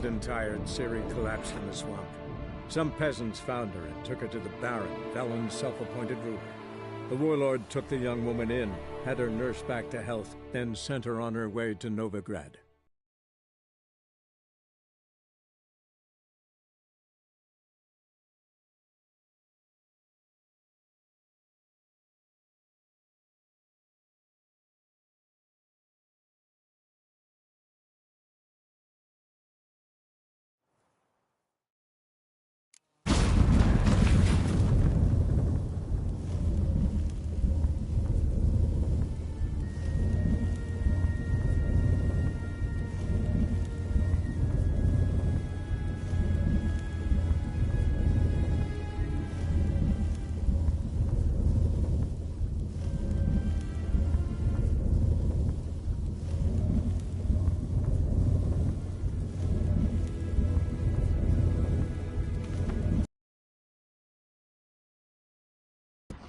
and tired, Ciri collapsed in the swamp. Some peasants found her and took her to the Baron, Valen's self-appointed ruler. The warlord took the young woman in, had her nursed back to health, then sent her on her way to Novigrad.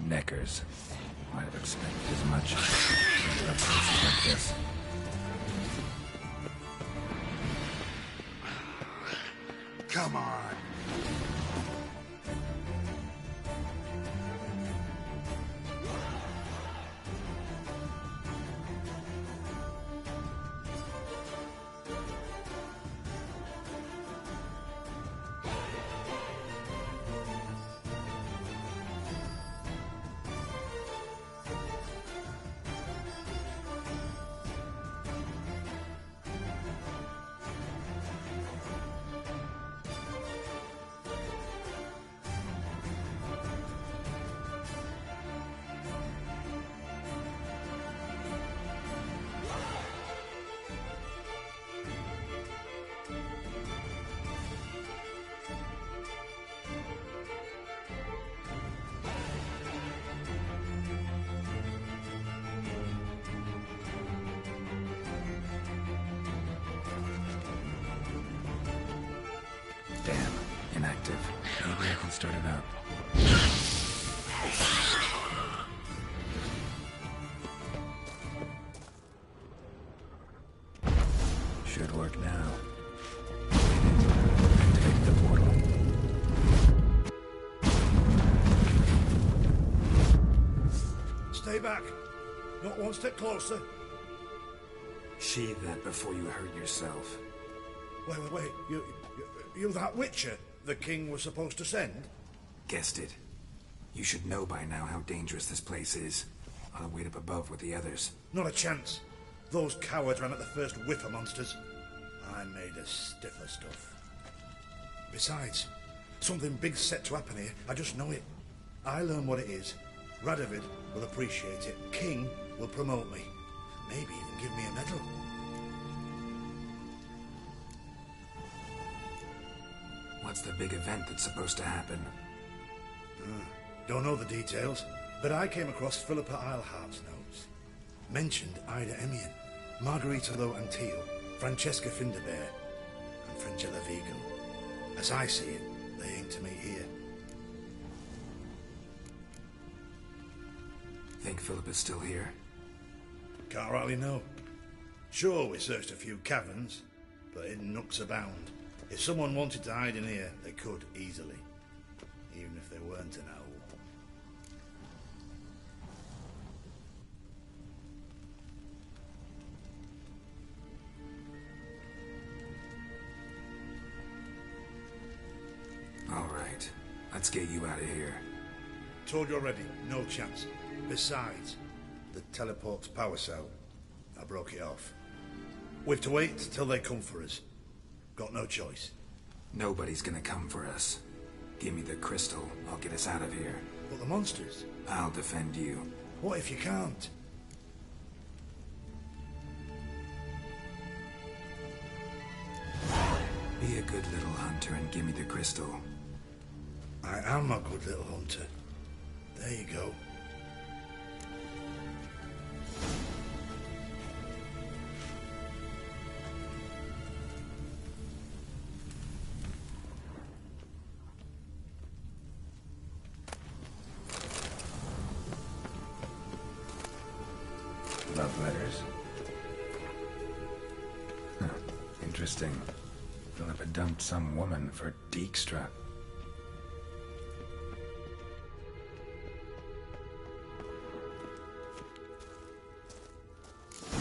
Neckers. Might have expected as much. Places like this. Come on. Damn, inactive. Maybe I can start it up. Should work now. Activate the portal. Stay back. Not one step closer. Sheathe that before you hurt yourself. Wait. You that Witcher the king was supposed to send? Guessed it. You should know by now how dangerous this place is. I'll wait up above with the others. Not a chance. Those cowards ran at the first whiff of monsters. I made a stiffer stuff. Besides, something big's set to happen here. I just know it. I learn what it is. Radovid will appreciate it. King will promote me. Maybe even give me a medal. What's the big event that's supposed to happen? Don't know the details, but I came across Philippa Eilhart's notes. Mentioned Ida Emian, Margarita Lo Antio, Francesca Finderbear, and Fringilla Vigo. As I see it, they aim to meet here. Think Philippa's still here? Can't rightly know. Sure, we searched a few caverns, but hidden nooks abound. If someone wanted to hide in here, they could easily. Even if they weren't an owl. All right. Let's get you out of here. Told you already, no chance. Besides, the teleport's power cell. I broke it off. We've to wait till they come for us. Got no choice. Nobody's gonna come for us. Give me the crystal, I'll get us out of here. But the monsters? I'll defend you. What if you can't? Be a good little hunter and give me the crystal. I am a good little hunter. There you go. Love letters. Huh. Interesting. Philippa Philippa dumped some woman for Dijkstra.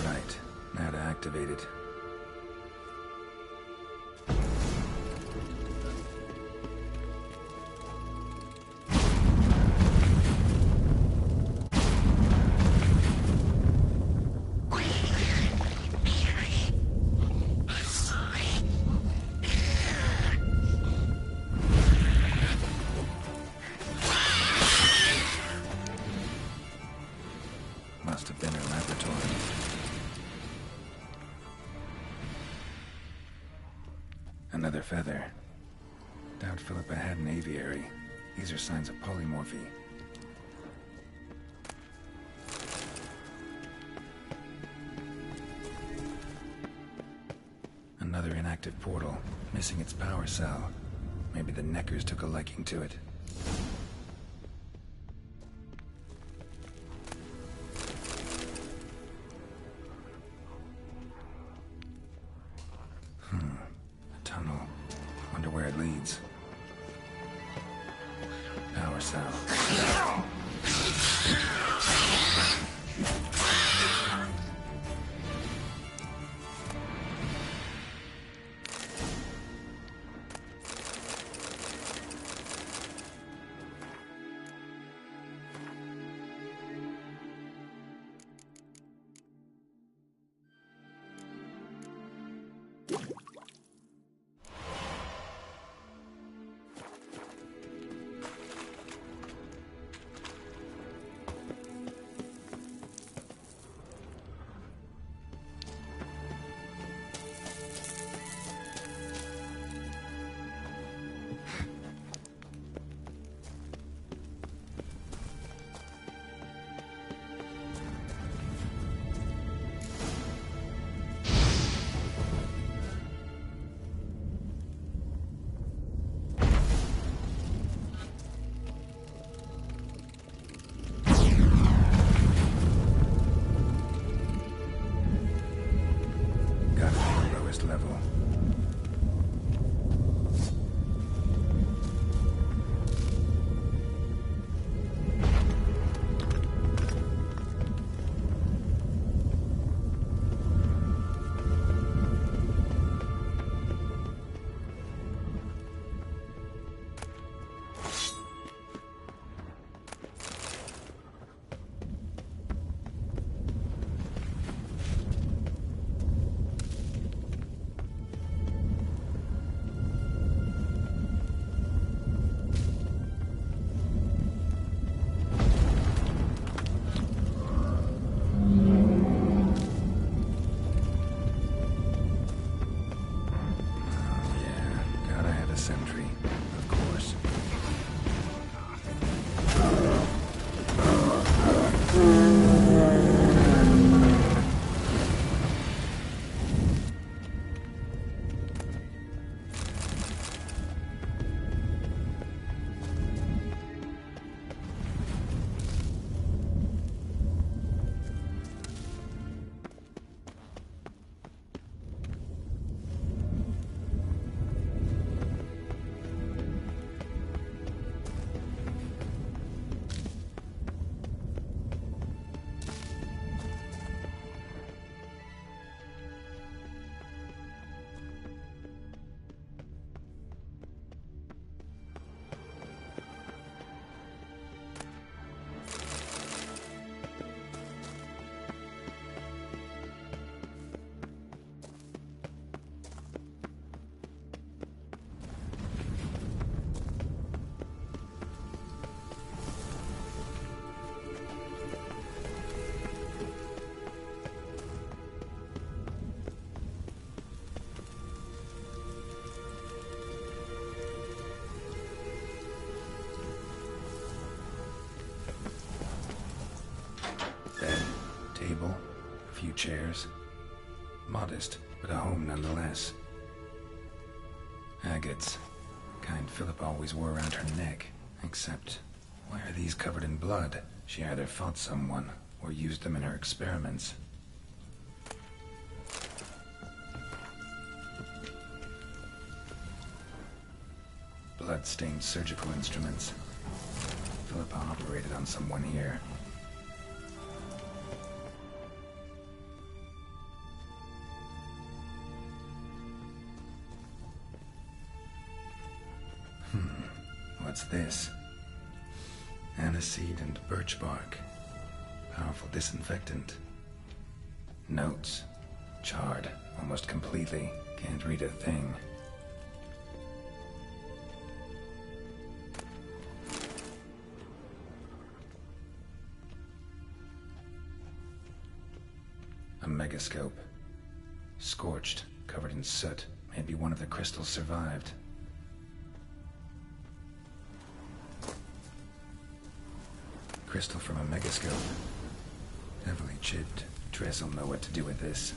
Right, now to activate it. Must have been her laboratory. Another feather. Doubt Philippa had an aviary. These are signs of polymorphy. Another inactive portal, missing its power cell. Maybe the Neckers took a liking to it. A tunnel. Wonder where it leads. Power cell. Level. Sentry, of course. Table, a few chairs. Modest, but a home nonetheless. Agates. Kind Philippa always wore around her neck. Except, why are these covered in blood? She either fought someone, or used them in her experiments. blood-stained surgical instruments. Philippa operated on someone here. What's this? Aniseed and birch bark. Powerful disinfectant. Notes. Charred, almost completely. Can't read a thing. A megascope. Scorched, covered in soot. Maybe one of the crystals survived. Crystal from a megascope. Heavily chipped. Triss will know what to do with this.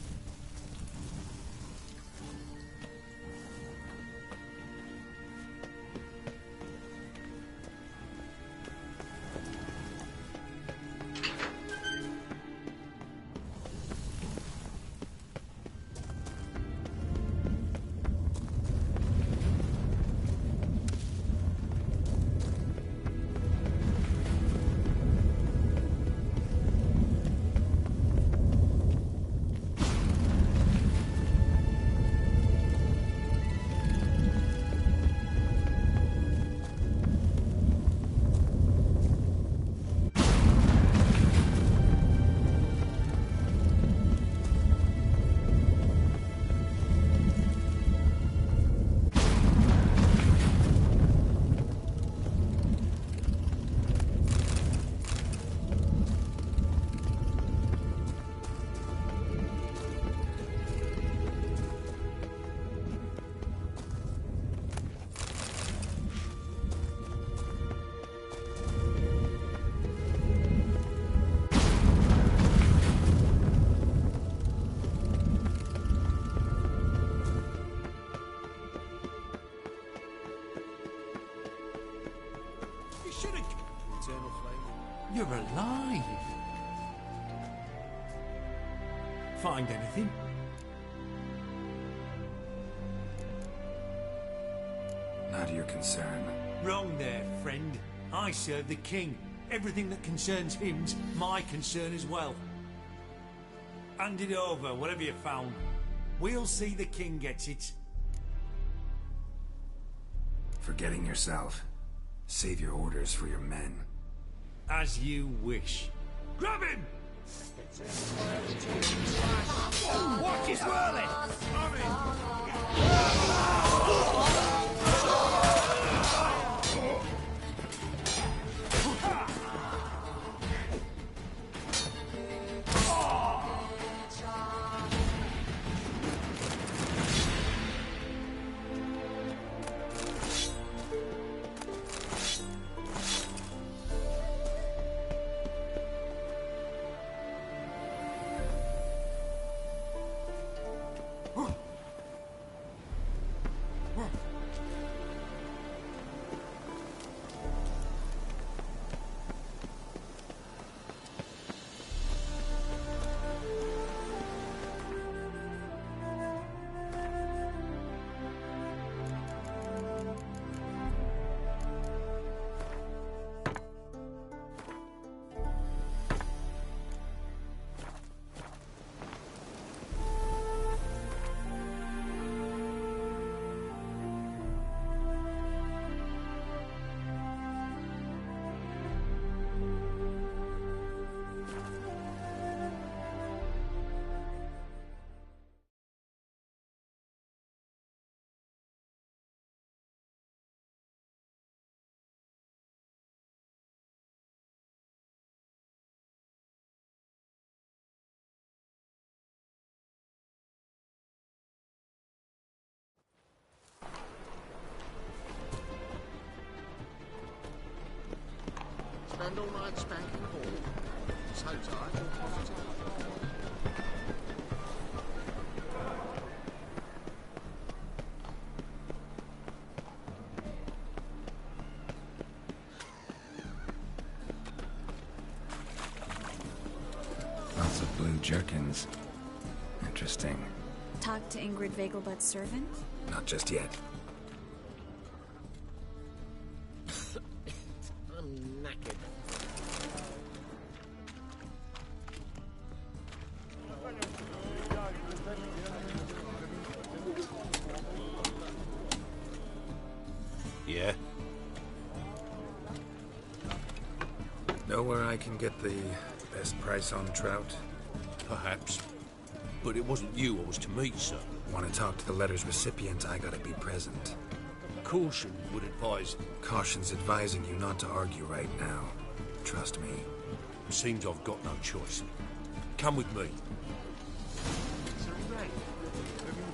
You're alive! Find anything? Not your concern. Wrong there, friend. I serve the king. Everything that concerns him's my concern as well. Hand it over, whatever you found. We'll see the king gets it. Forgetting yourself. Save your orders for your men. As you wish. Grab him! Watch his whirling! Spend all night spanking ball. So tight, all positive. Lots of blue jerkins. Interesting. Talk to Ingrid Vegelbud's servant? Not just yet. Know where I can get the best price on trout? Perhaps. But it wasn't you I was to meet, sir. Want to talk to the letter's recipient, I gotta be present. Caution would advise. Caution's advising you not to argue right now. Trust me. Seems I've got no choice. Come with me.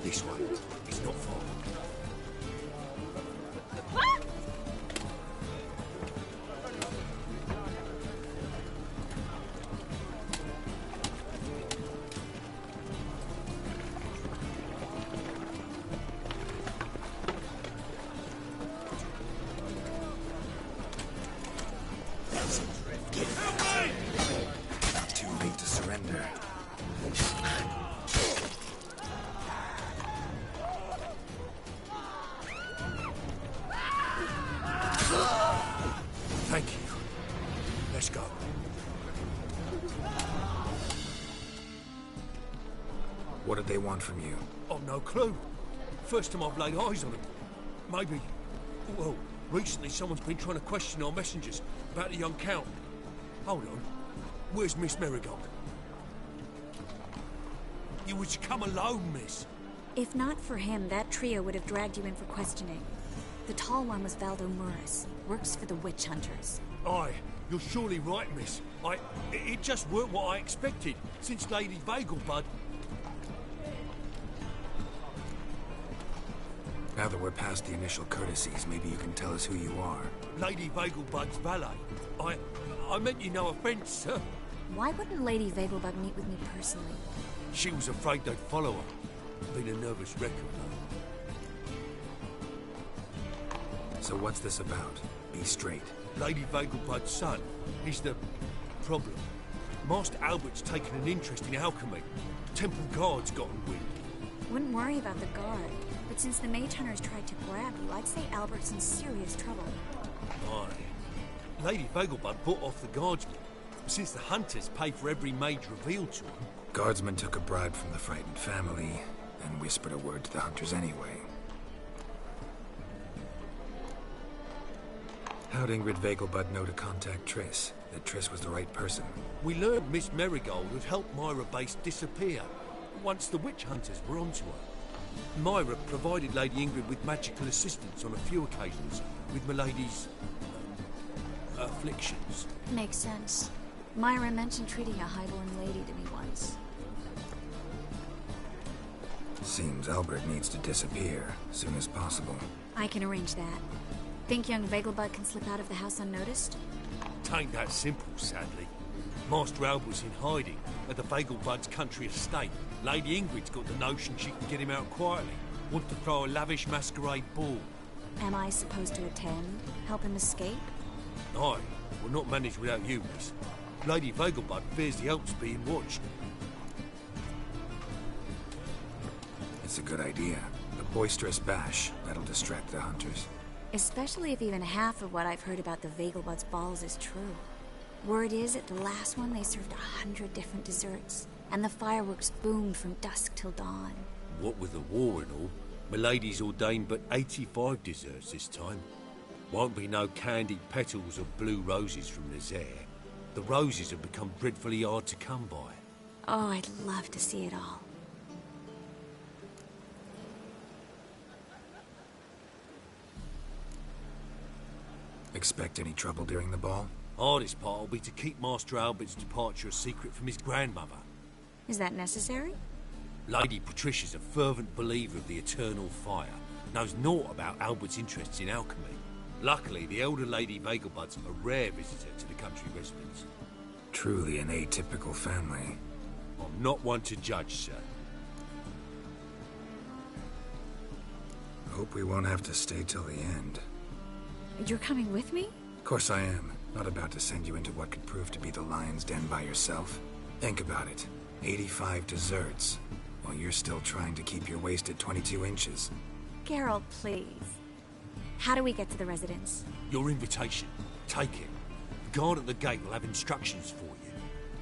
This way. It's not far. Too late to surrender. Thank you. Let's go. What did they want from you? I've no clue. First time I've laid eyes on them. Maybe... Well, recently someone's been trying to question our messengers about the young Count. Hold on. Where's Miss Marigold? You was to come alone, miss. If not for him, that trio would have dragged you in for questioning. The tall one was Valdo Murris, works for the witch hunters. Aye, you're surely right, miss. It just weren't what I expected, since Lady Vegelbud... Now that we're past the initial courtesies, maybe you can tell us who you are. Lady Vegelbud's valet. I meant you no offence, sir. Why wouldn't Lady Vegelbud meet with me personally? She was afraid they'd follow her. Been a nervous wreck of her. So what's this about? Be straight. Lady Vegelbud's son. He's the... problem. Master Albert's taken an interest in alchemy. Temple Guard's gotten wind. Wouldn't worry about the guard, but since the mage hunters tried to grab you, I'd say Albert's in serious trouble. Aye. Lady Vegelbud bought off the guardsmen, since the hunters pay for every mage revealed to them. Guardsmen took a bribe from the frightened family and whispered a word to the hunters anyway. How'd Ingrid Vegelbud know to contact Triss? That Triss was the right person? We learned Miss Marigold had helped Myra Base disappear once the witch hunters were onto her. Myra provided Lady Ingrid with magical assistance on a few occasions with Milady's... afflictions. Makes sense. Myra mentioned treating a highborn lady to me once. Seems Albert needs to disappear as soon as possible. I can arrange that. Think young Vegelbud can slip out of the house unnoticed? Tain't that simple, sadly. Master Albert's in hiding at the Vegelbud's country estate. Lady Ingrid's got the notion she can get him out quietly. Wants to throw a lavish masquerade ball. Am I supposed to attend? Help him escape? Aye, we'll not manage without you, miss. Lady Vegelbud fears the Alps being watched. It's a good idea. A boisterous bash. That'll distract the hunters. Especially if even half of what I've heard about the Vegelbud's balls is true. Word is, at the last one they served 100 different desserts, and the fireworks boomed from dusk till dawn. What with the war and all, Milady's ordained but 85 desserts this time. Won't be no candied petals or blue roses from Nazaire. The roses have become dreadfully hard to come by. Oh, I'd love to see it all. Expect any trouble during the ball? Hardest part will be to keep Master Albert's departure a secret from his grandmother. Is that necessary? Lady Patricia's a fervent believer of the eternal fire. Knows naught about Albert's interests in alchemy. Luckily, the elder Lady Vegelbud's a rare visitor to the country residence. Truly an atypical family. I'm not one to judge, sir. Hope we won't have to stay till the end. You're coming with me? Of course I am. Not about to send you into what could prove to be the lion's den by yourself. Think about it. 85 desserts, while you're still trying to keep your waist at 22 inches. Geralt, please. How do we get to the residence? Your invitation. Take it. The guard at the gate will have instructions for you.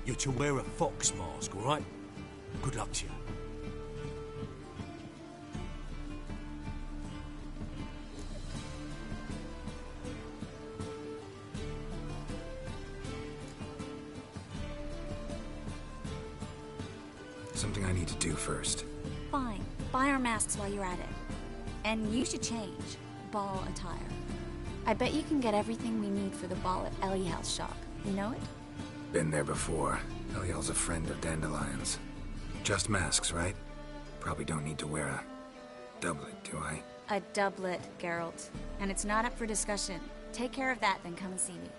You're to wear a fox mask, all right? Good luck to you. something I need to do first. Fine. Buy our masks while you're at it. And you should change. Ball attire. I bet you can get everything we need for the ball at Eliel's shop. You know it? Been there before. Eliel's a friend of Dandelion's. Just masks, right? Probably don't need to wear a doublet, do I? A doublet, Geralt. And it's not up for discussion. Take care of that, then come and see me.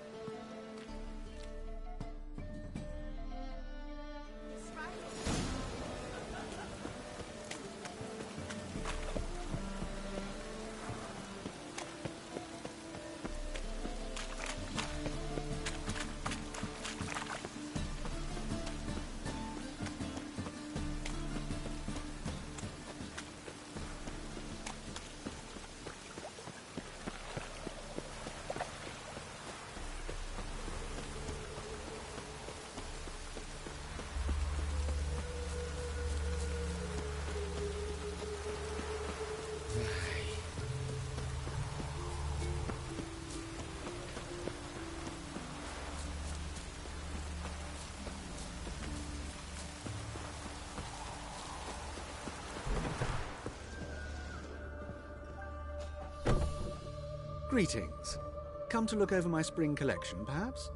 Greetings. Come to look over my spring collection, perhaps?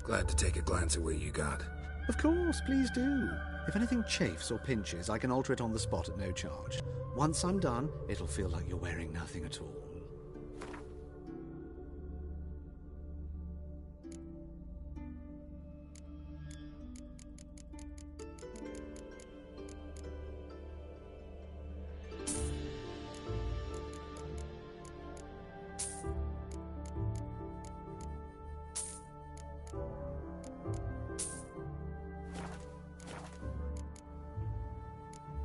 Glad to take a glance at what you got. Of course, please do. If anything chafes or pinches, I can alter it on the spot at no charge. Once I'm done, it'll feel like you're wearing nothing at all.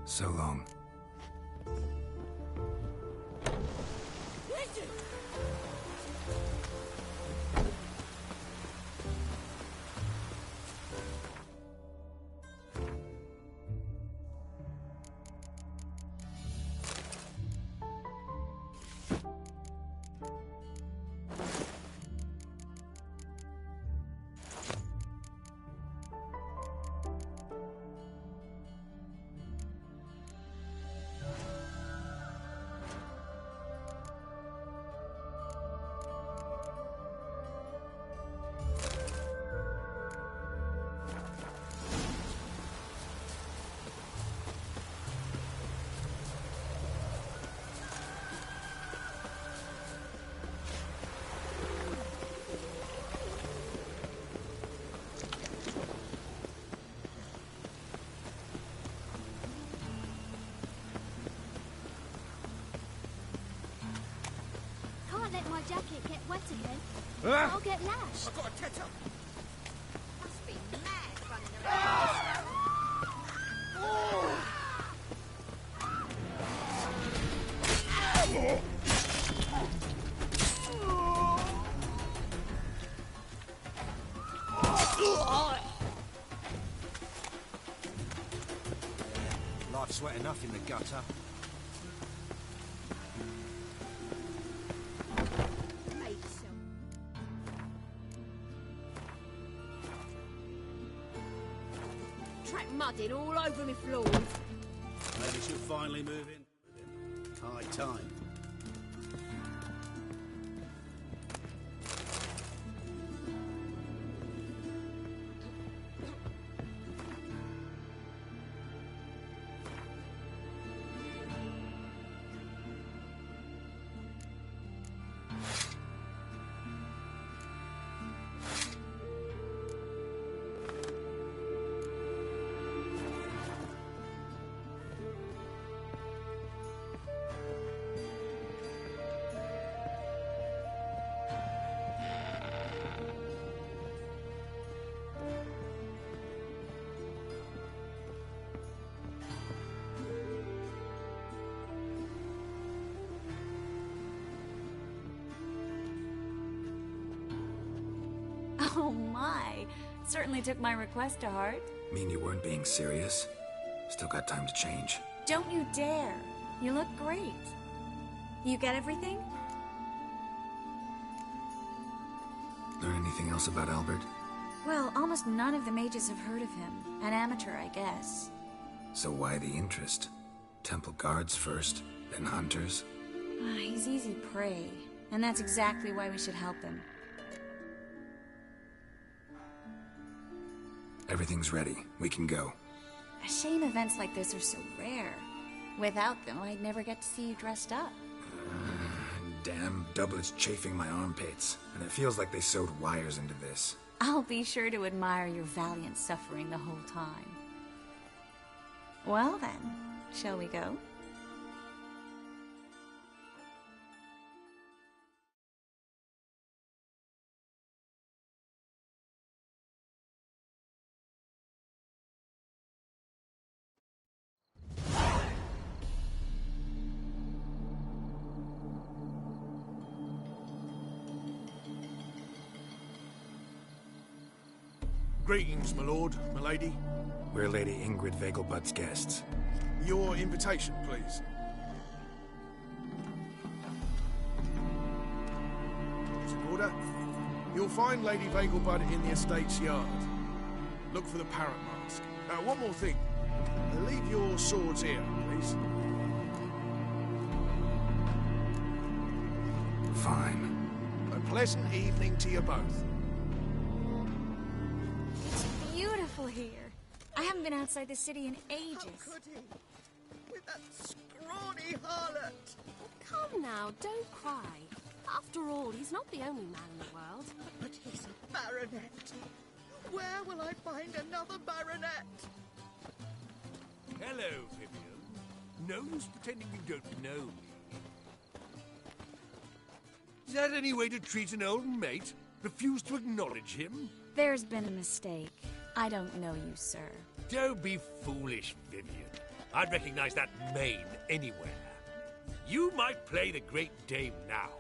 So long. Let my jacket get wet again. I'll get lashed. I've got a tether. Must be mad running around. Life's wet enough in the gutter. Mudding all over my floors. Maybe she'll finally move in. High time. Oh my. Certainly took my request to heart. Mean you weren't being serious? Still got time to change. Don't you dare. You look great. You get everything? Learn anything else about Albert? Well, almost none of the mages have heard of him. An amateur, I guess. So why the interest? Temple guards first, then hunters? He's easy prey, and that's exactly why we should help him. Everything's ready. We can go. A shame events like this are so rare. Without them, I'd never get to see you dressed up. Damn doublets chafing my armpits, and it feels like they sewed wires into this. I'll be sure to admire your valiant suffering the whole time. Well then, shall we go? Greetings, my lord, my lady. We're Lady Ingrid Vegelbud's guests. Your invitation, please. It's in order. You'll find Lady Vegelbud in the estate's yard. Look for the parrot mask. One more thing. Leave your swords here, please. Fine. A pleasant evening to you both. Beautiful here. I haven't been outside the city in ages. How could he? With that scrawny harlot! Come now, don't cry. After all, he's not the only man in the world. But he's a baronet. Where will I find another baronet? Hello, Vivian. No use pretending you don't know me. Is that any way to treat an old mate? Refuse to acknowledge him? There's been a mistake. I don't know you, sir. Don't be foolish, Vivian. I'd recognize that mane anywhere. You might play the Great Dame now,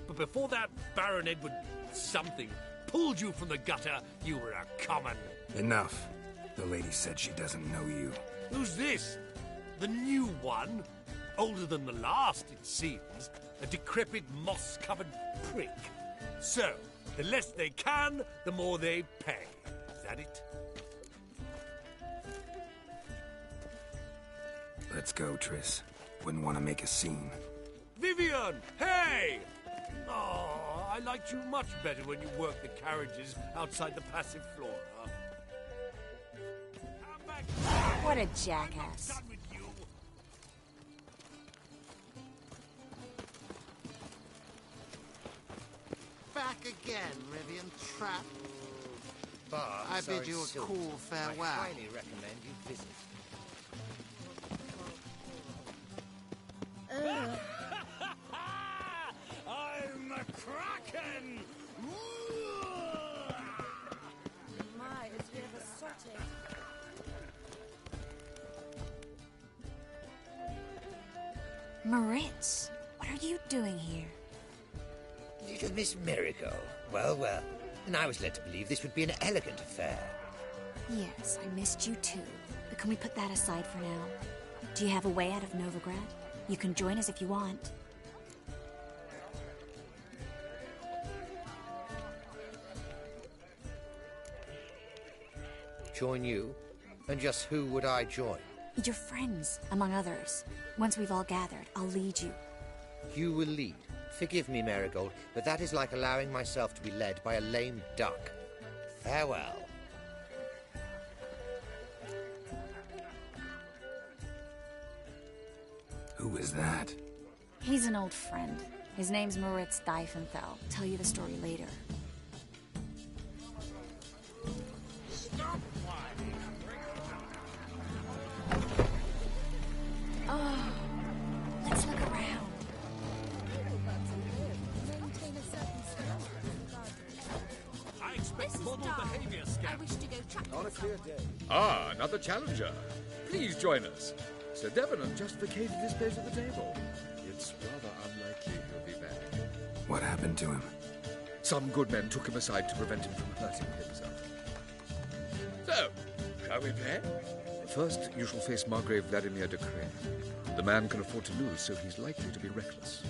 but before that Baron Edward something pulled you from the gutter, you were a common... Enough. The lady said she doesn't know you. Who's this? The new one? Older than the last, it seems. A decrepit, moss-covered prick. So, the less they can, the more they pay. Is that it? Let's go, Triss. Wouldn't want to make a scene. Vivian! Hey! Oh, I liked you much better when you worked the carriages outside the Passiflora. Come back. What a jackass. I'm done with you. Back again, Rivian Trap. But I bid you a cool farewell. I highly recommend you visit. I'm a Kraken! My, is he ever sorted? Moritz, what are you doing here? Little Miss Marigold. Well, well. And I was led to believe this would be an elegant affair. Yes, I missed you too. But can we put that aside for now? Do you have a way out of Novigrad? You can join us if you want. Join you? And just who would I join? Your friends, among others. Once we've all gathered, I'll lead you. You will lead. Forgive me, Marigold, but that is like allowing myself to be led by a lame duck. Farewell. Who is that? He's an old friend. His name's Moritz Diefenthal. Tell you the story later. Stop whining! Oh, let's look around. I expect model behavior, Scamp. I wish to go track On a clear day. Ah, another challenger. Please join us. Sir Devenant just vacated his place at the table. It's rather unlikely he'll be back. What happened to him? Some good men took him aside to prevent him from hurting himself. So, shall we play? First, you shall face Margrave Vladimir de Crane. The man can afford to lose, so he's likely to be reckless.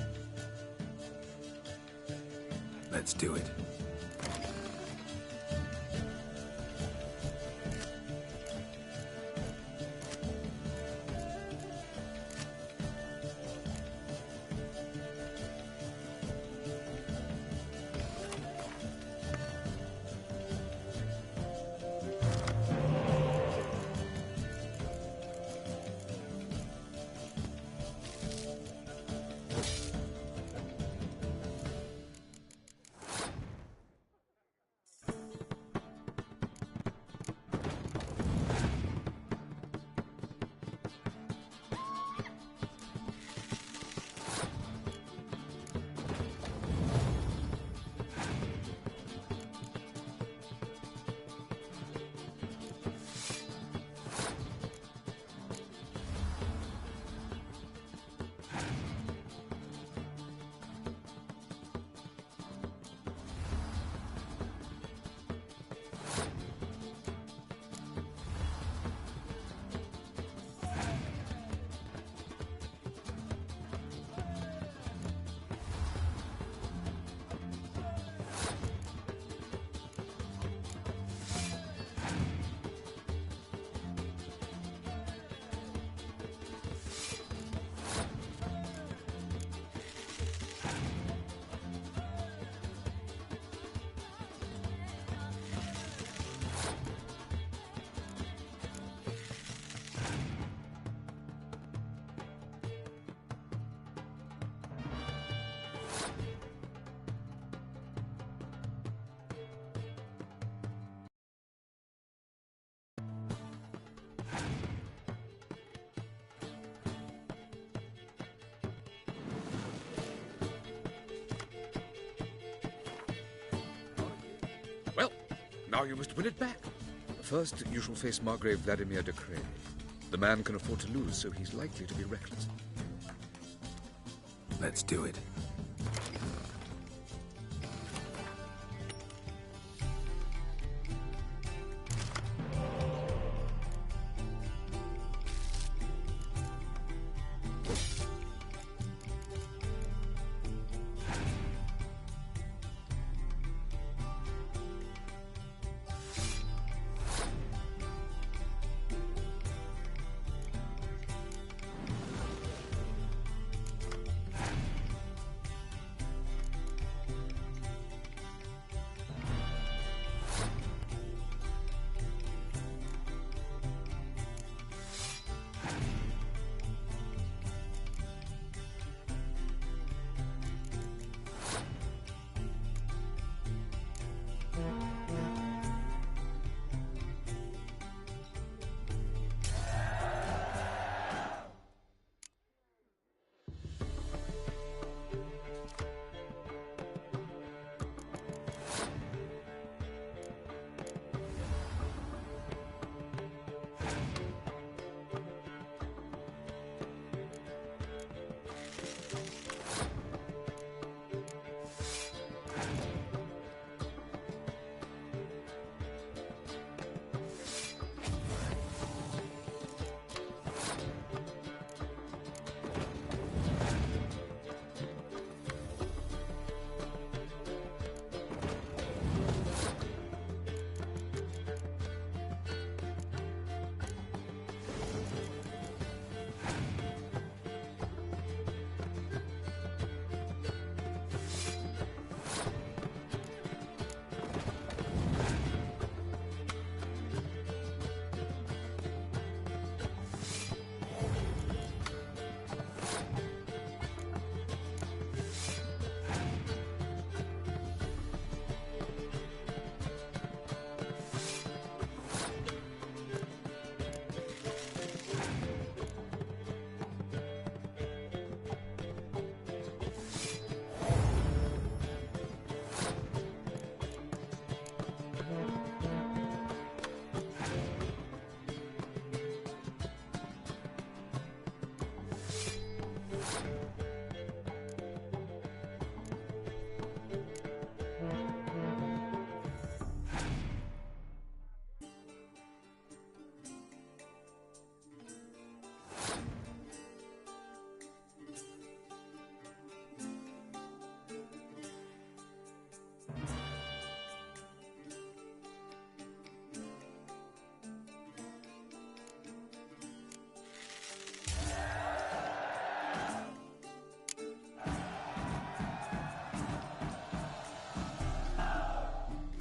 Let's do it. Now you must win it back. First, you shall face Margrave Vladimir de Cray. The man can afford to lose, so he's likely to be reckless. Let's do it.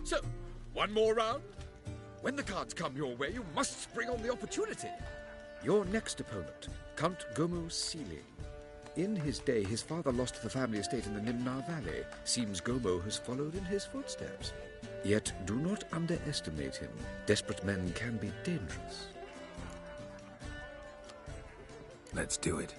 So, one more round? When the cards come your way, you must spring on the opportunity. Your next opponent, Count Gomu Sealing. In his day, his father lost the family estate in the Nimnar Valley. Seems Gomu has followed in his footsteps. Yet do not underestimate him. Desperate men can be dangerous. Let's do it.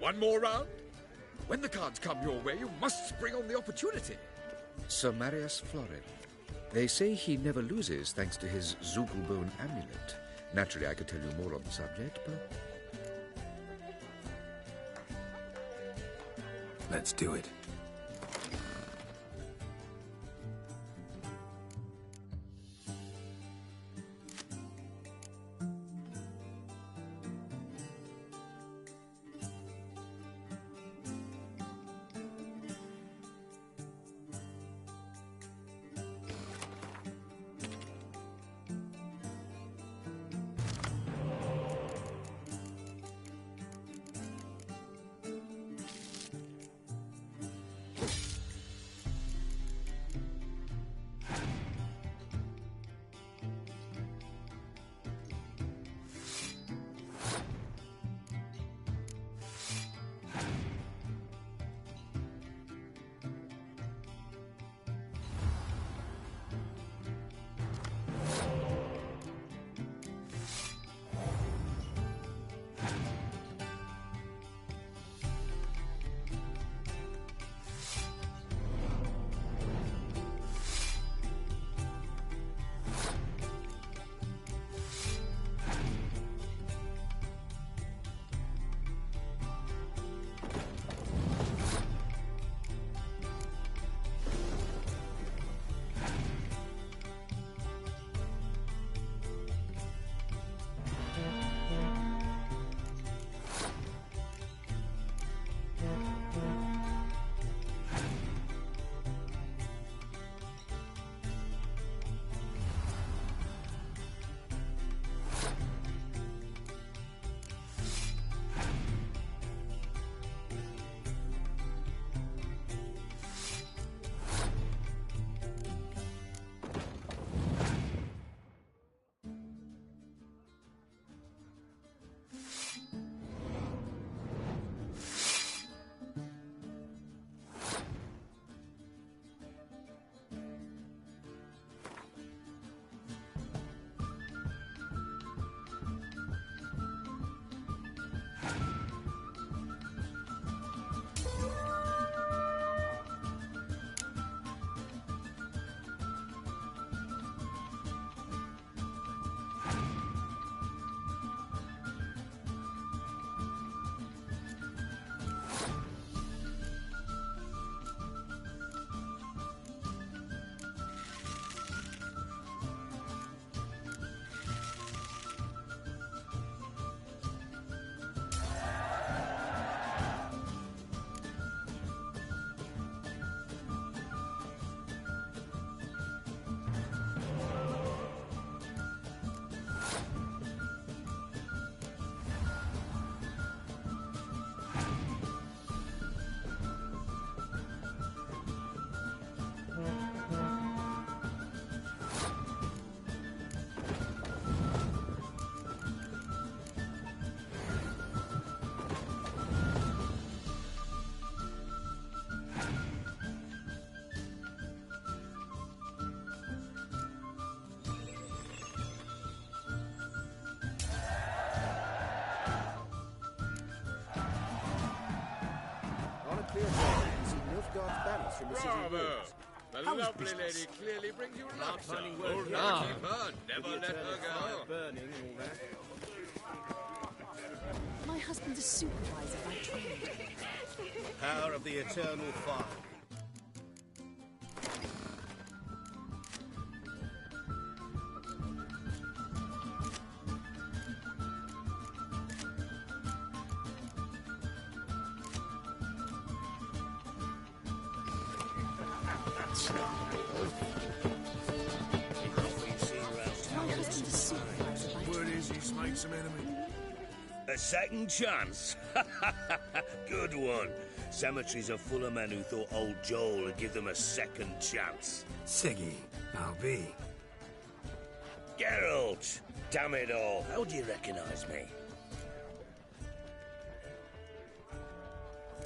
One more round? When the cards come your way, you must spring on the opportunity. Sir Marius Florin. They say he never loses thanks to his Zugelbone amulet. Naturally, I could tell you more on the subject, but... Let's do it. Bravo! The lovely lady clearly brings you laughter. Oh, never keep her, never let her go. My husband's a supervisor by trade. Power of the eternal fire. Word is he's made some enemy. A second chance? Good one. Cemeteries are full of men who thought old Joel would give them a second chance. Siggy, I'll be. Geralt! Damn it all, how do you recognize me?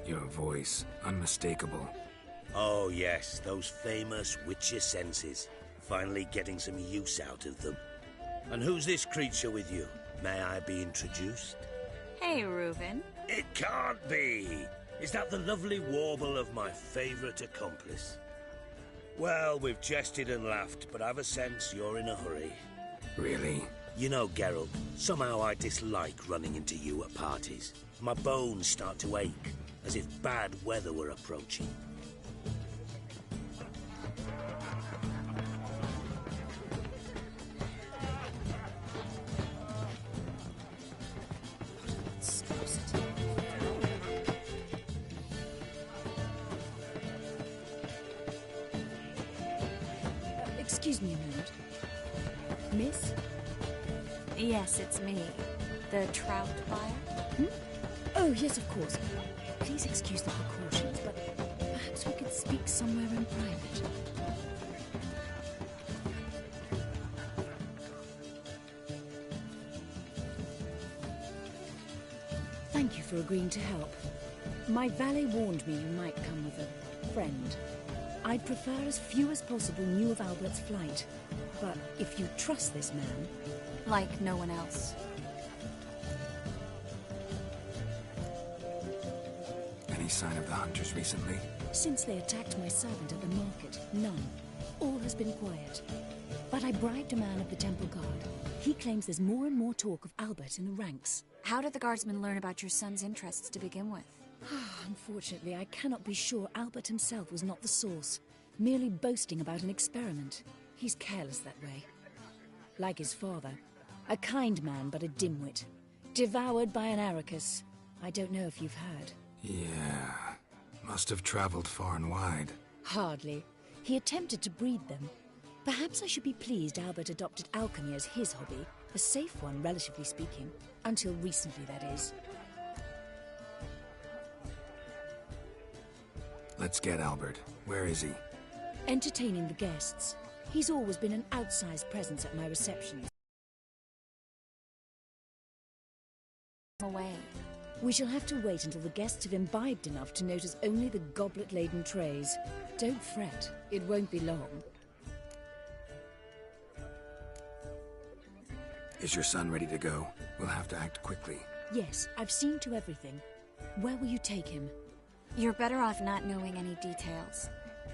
Your voice, unmistakable. Oh yes, those famous Witcher senses. Finally getting some use out of them. And who's this creature with you? May I be introduced? Hey, Reuben. It can't be. Is that the lovely warble of my favourite accomplice? Well, we've jested and laughed, but I've a sense you're in a hurry. Really? You know, Geralt, somehow I dislike running into you at parties. My bones start to ache, as if bad weather were approaching. Excuse me a moment. Miss? Yes, it's me. The trout buyer? Oh, yes, of course. Please excuse the precautions, but perhaps we could speak somewhere in private. Thank you for agreeing to help. My valet warned me you might come with a friend. I'd prefer as few as possible knew of Albert's flight. But if you trust this man... Like no one else. Any sign of the hunters recently? Since they attacked my servant at the market, none. All has been quiet. But I bribed a man of the Temple Guard. He claims there's more and more talk of Albert in the ranks. How did the guardsmen learn about your son's interests to begin with? Unfortunately, I cannot be sure Albert himself was not the source, merely boasting about an experiment. He's careless that way. Like his father, a kind man but a dimwit. Devoured by an Arrakis. I don't know if you've heard. Yeah, must have traveled far and wide. Hardly. He attempted to breed them. Perhaps I should be pleased Albert adopted alchemy as his hobby, a safe one, relatively speaking. Until recently, that is. Let's get Albert. Where is he? Entertaining the guests. He's always been an outsized presence at my receptions. Away. We shall have to wait until the guests have imbibed enough to notice only the goblet-laden trays. Don't fret, it won't be long. Is your son ready to go? We'll have to act quickly. Yes, I've seen to everything. Where will you take him? You're better off not knowing any details.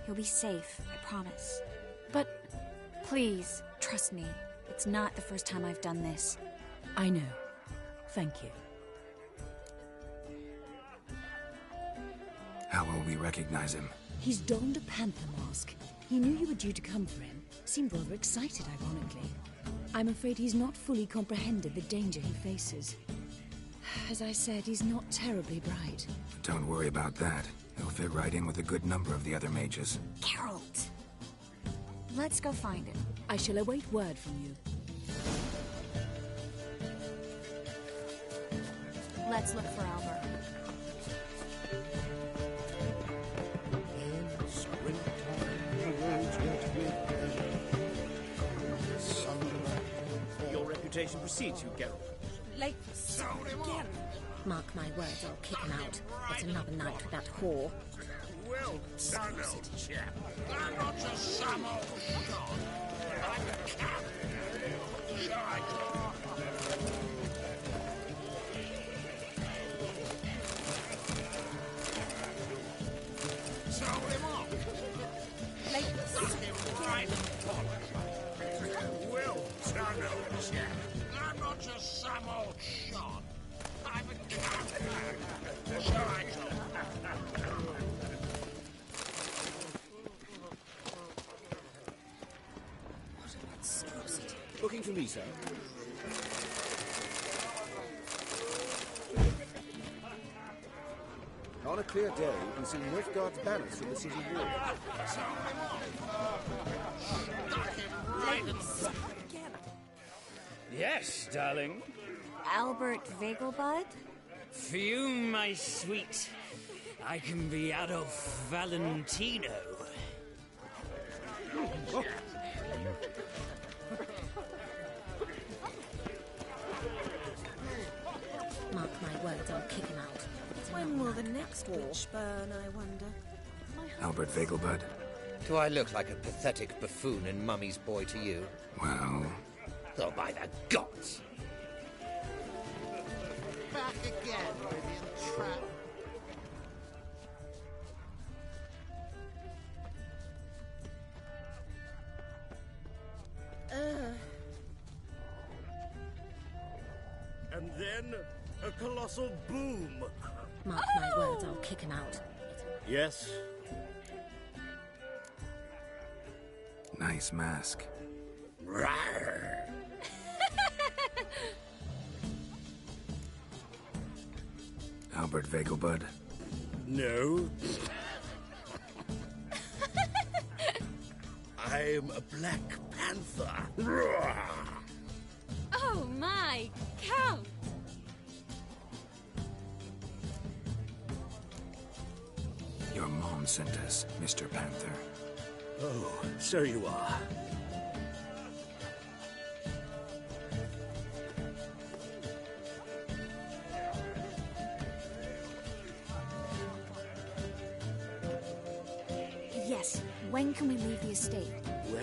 He'll be safe, I promise. But... Please, trust me. It's not the first time I've done this. I know. Thank you. How will we recognize him? He's donned a panther mask. He knew you were due to come for him. Seemed rather excited, ironically. I'm afraid he's not fully comprehended the danger he faces. As I said, he's not terribly bright. Don't worry about that. He'll fit right in with a good number of the other mages. Geralt! Let's go find him. I shall await word from you. Let's look for Albert. Your reputation precedes you, Geralt. Like, again. Mark my words, I'll kick him out. It's another night with that whore. Well done, old chap. I'm not just some old shot. I'm a cat. Throw him off. Like, Right. Well done, old chap. I'm not just some old shot. I'm a cat. Shall I go? Looking for me, sir? On a clear day, you can see Nilfgaard's banners from the city wall. Yes, darling. Albert Vegelbud? Fume, my sweet. I can be Adolf Valentino. Mark my words, I'll kick him out. When will the next witch burn, I wonder? Albert Vegelbud? Do I look like a pathetic buffoon and Mummy's boy to you? Well... Oh, by the gods! back again, Rivian Trap. And then, a colossal boom. Mark my words, I'll kick him out. Yes? Nice mask. Rawr. Albert Vegelbud? No. I'm a Black Panther. Rawr. Oh my, Count! Your mom sent us, Mr. Panther. Oh, so you are. Yes, when can we leave the estate? Well,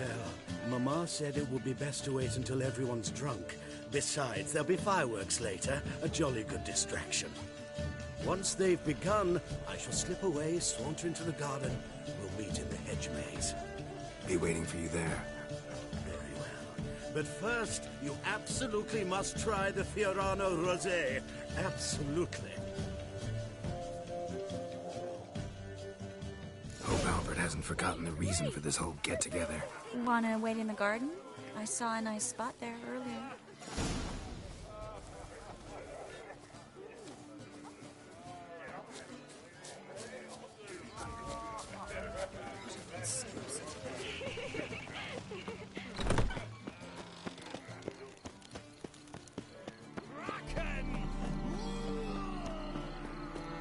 Mama said it would be best to wait until everyone's drunk. Besides, there'll be fireworks later, a jolly good distraction. Once they've begun, I shall slip away, saunter into the garden. We'll meet in the hedge maze. Be waiting for you there. Very well. But first, you absolutely must try the Fiorano Rosé. Absolutely. Hope Albert hasn't forgotten the reason for this whole get-together. Wanna wait in the garden? I saw a nice spot there earlier.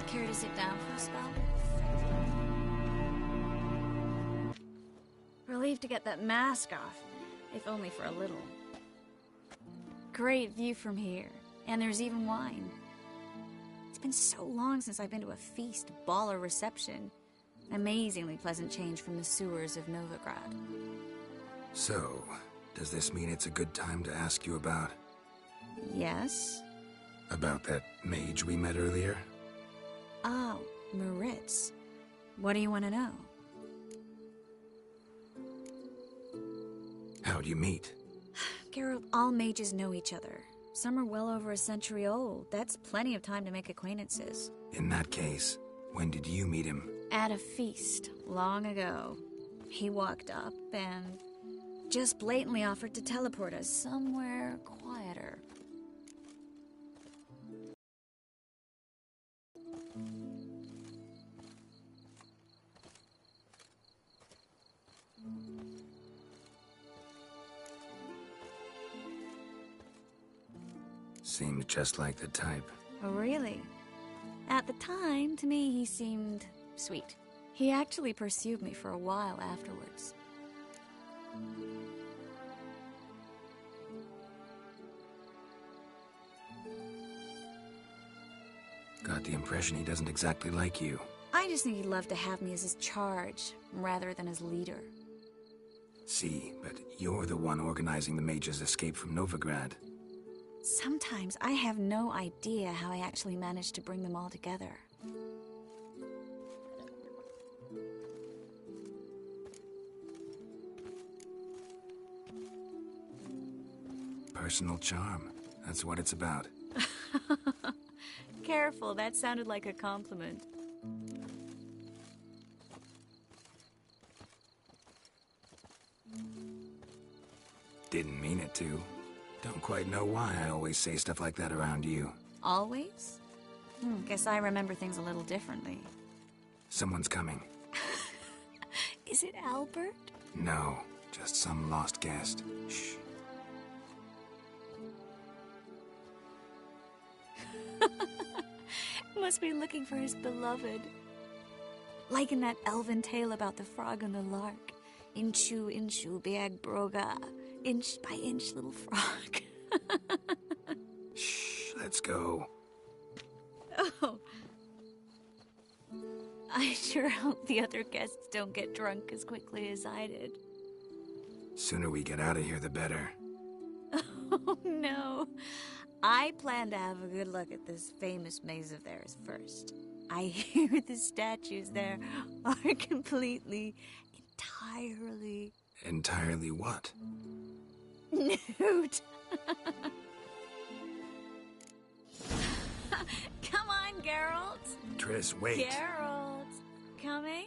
Care to sit down for a spell? Relieved to get that mask off, if only for a little. Great view from here, and there's even wine. It's been so long since I've been to a feast, ball, or reception. Amazingly pleasant change from the sewers of Novigrad. So, does this mean it's a good time to ask you about... Yes? About that mage we met earlier? Oh, Moritz. What do you want to know? How'd you meet? Geralt, all mages know each other. Some are well over a century old. That's plenty of time to make acquaintances. In that case, when did you meet him? At a feast, long ago. He walked up and just blatantly offered to teleport us somewhere quieter. Seemed just like the type. Oh, really? At the time, to me, he seemed sweet. He actually pursued me for a while afterwards. Got the impression he doesn't exactly like you. I just think he'd love to have me as his charge, rather than as leader. See, but you're the one organizing the mage's escape from Novigrad. Sometimes I have no idea how I actually managed to bring them all together. Personal charm. That's what it's about. Careful, that sounded like a compliment. Didn't mean it to. Don't quite know why I always say stuff like that around you. Always? Guess I remember things a little differently. Someone's coming. Is it Albert? No, just some lost guest. Shh. Must be looking for his beloved. Like in that elven tale about the frog and the lark. Inchu, inchu, beag broga. Inch by inch, little frog. Shh, let's go. Oh. I sure hope the other guests don't get drunk as quickly as I did. Sooner we get out of here, the better. Oh, no. I plan to have a good look at this famous maze of theirs first. I hear the statues there are entirely... Entirely what? nude. Come on, Geralt. Triss, wait. Geralt, coming?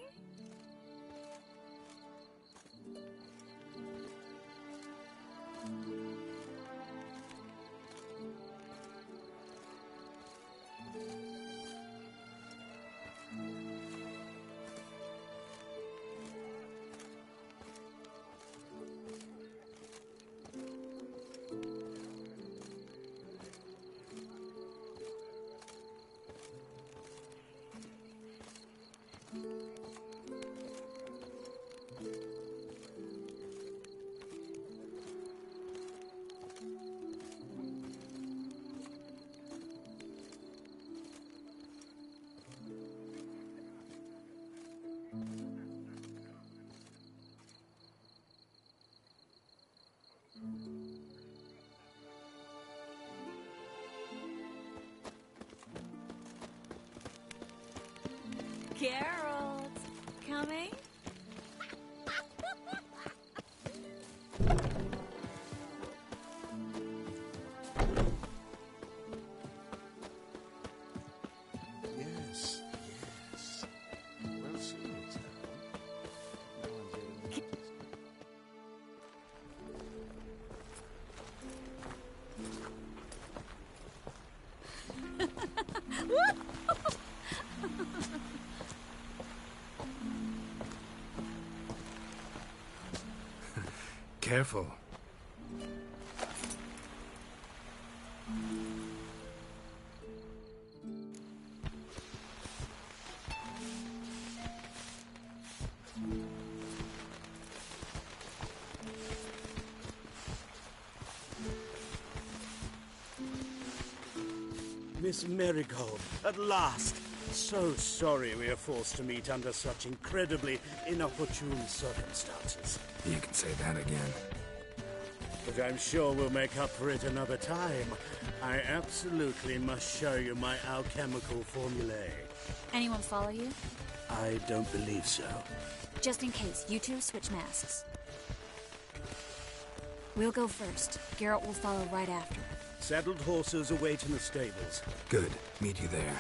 Geralt, coming? Yes, yes. Well seen, Careful. Miss Marigold, at last! So sorry we are forced to meet under such incredibly inopportune circumstances. You can say that again. But I'm sure we'll make up for it another time. I absolutely must show you my alchemical formulae. Anyone follow you? I don't believe so. Just in case, you two switch masks. We'll go first. Geralt will follow right after. Saddled horses await in the stables. Good. Meet you there.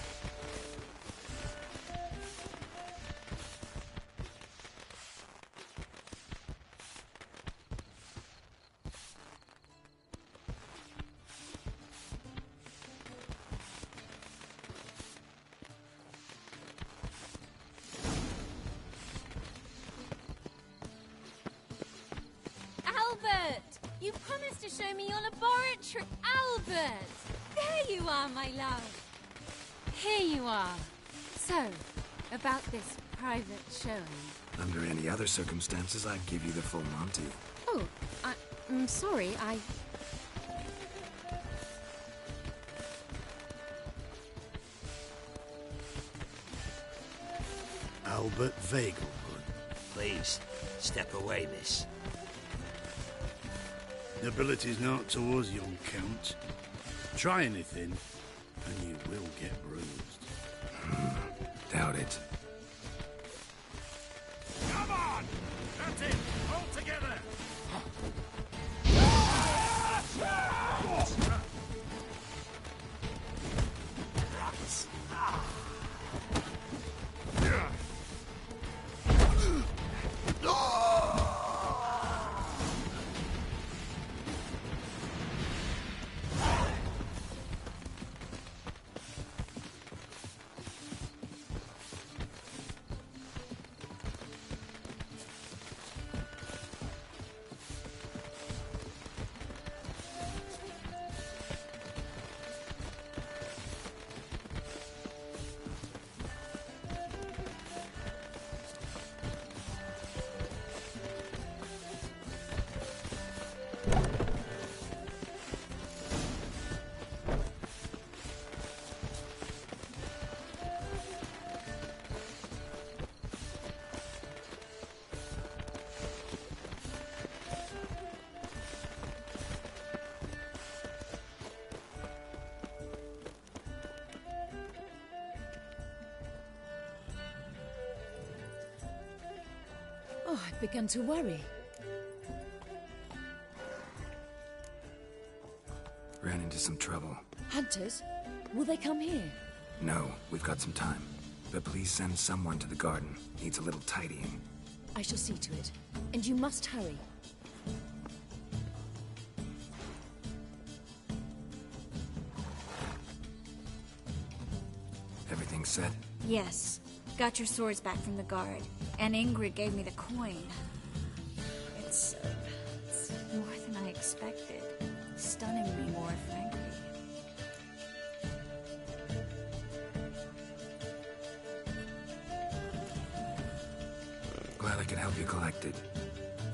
Albert! You promised to show me your laboratory. Albert! There you are, my love. Here you are. So, about this private showing. Under any other circumstances, I'd give you the full Monty. Oh, I'm sorry, Albert Vegelbud. Please, step away, miss. Nobility's not towards young Count. Try anything, and you will get bruised. Doubt it. Come on! That's it! Hold together! begun to worry. Ran into some trouble. Hunters? Will they come here? No, we've got some time. But please send someone to the garden. Needs a little tidying. I shall see to it. And you must hurry. Everything set? Yes. Got your swords back from the guard. And Ingrid gave me the coin. It's more than I expected. Stunningly more, frankly. Glad I could help you collect it.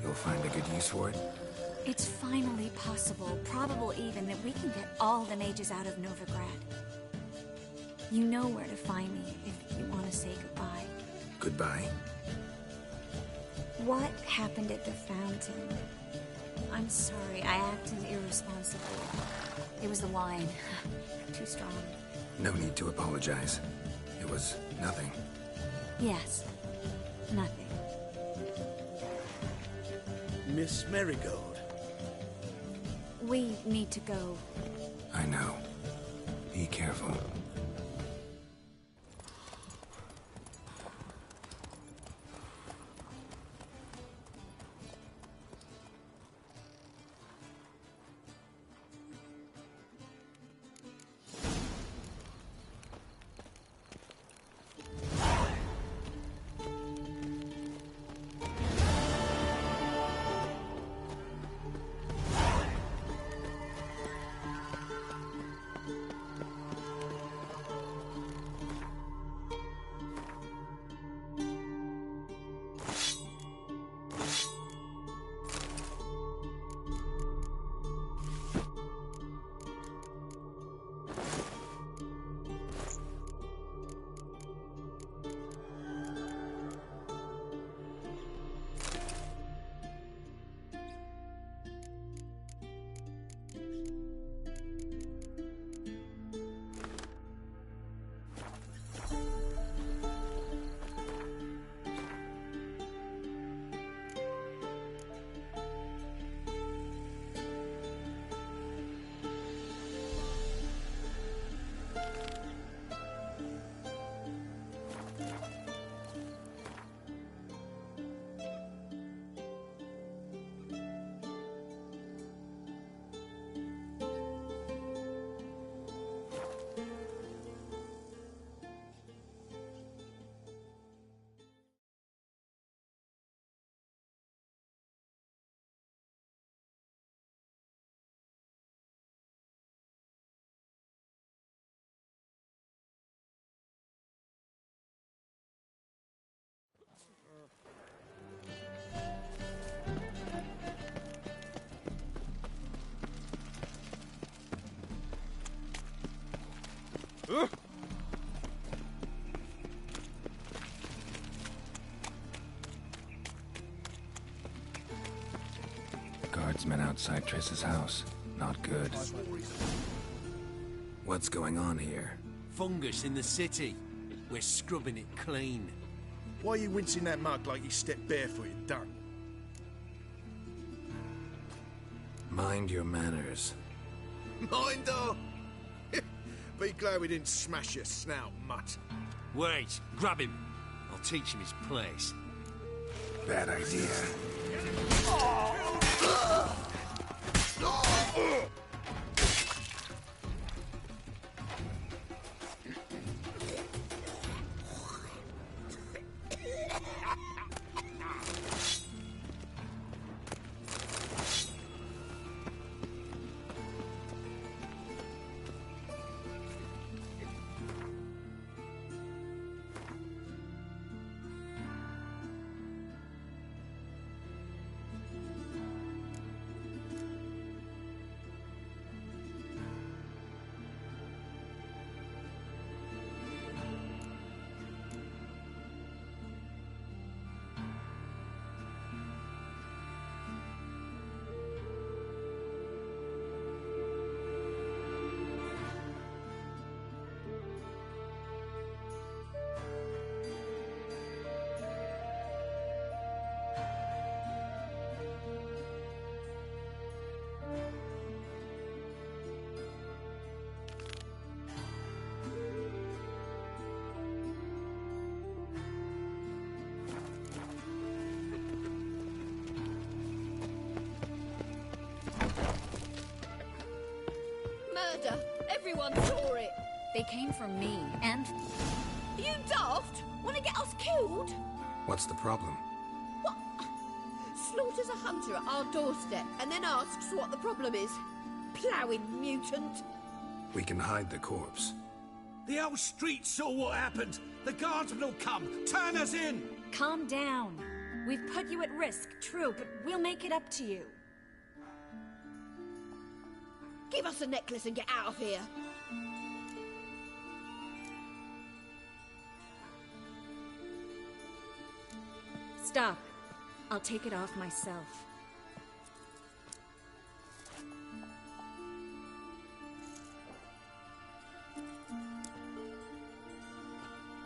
You'll find a good use for it? It's finally possible, probable even, that we can get all the mages out of Novigrad. You know where to find me if you want to say goodbye. Goodbye? What happened at the fountain? I'm sorry, I acted irresponsibly. It was the wine. Too strong. No need to apologize. It was nothing. Yes. Nothing. Miss Marigold. We need to go. I know. Be careful. Guardsmen outside Triss's house. Not good. What's going on here? Fungus in the city. We're scrubbing it clean. Why are you wincing that mug like you stepped barefoot, done? Mind your manners. Mind her? Be glad we didn't smash your snout, mutt. Wait, grab him. I'll teach him his place. Bad idea. murder. Everyone saw it. They came from me, and... You daft? Want to get us killed? What's the problem? What? Slaughters a hunter at our doorstep and then asks what the problem is. Ploughing mutant. We can hide the corpse. The whole street saw what happened. The guardsmen will come. Turn us in. Calm down. We've put you at risk, true, but we'll make it up to you. Give us a necklace and get out of here. Stop. I'll take it off myself.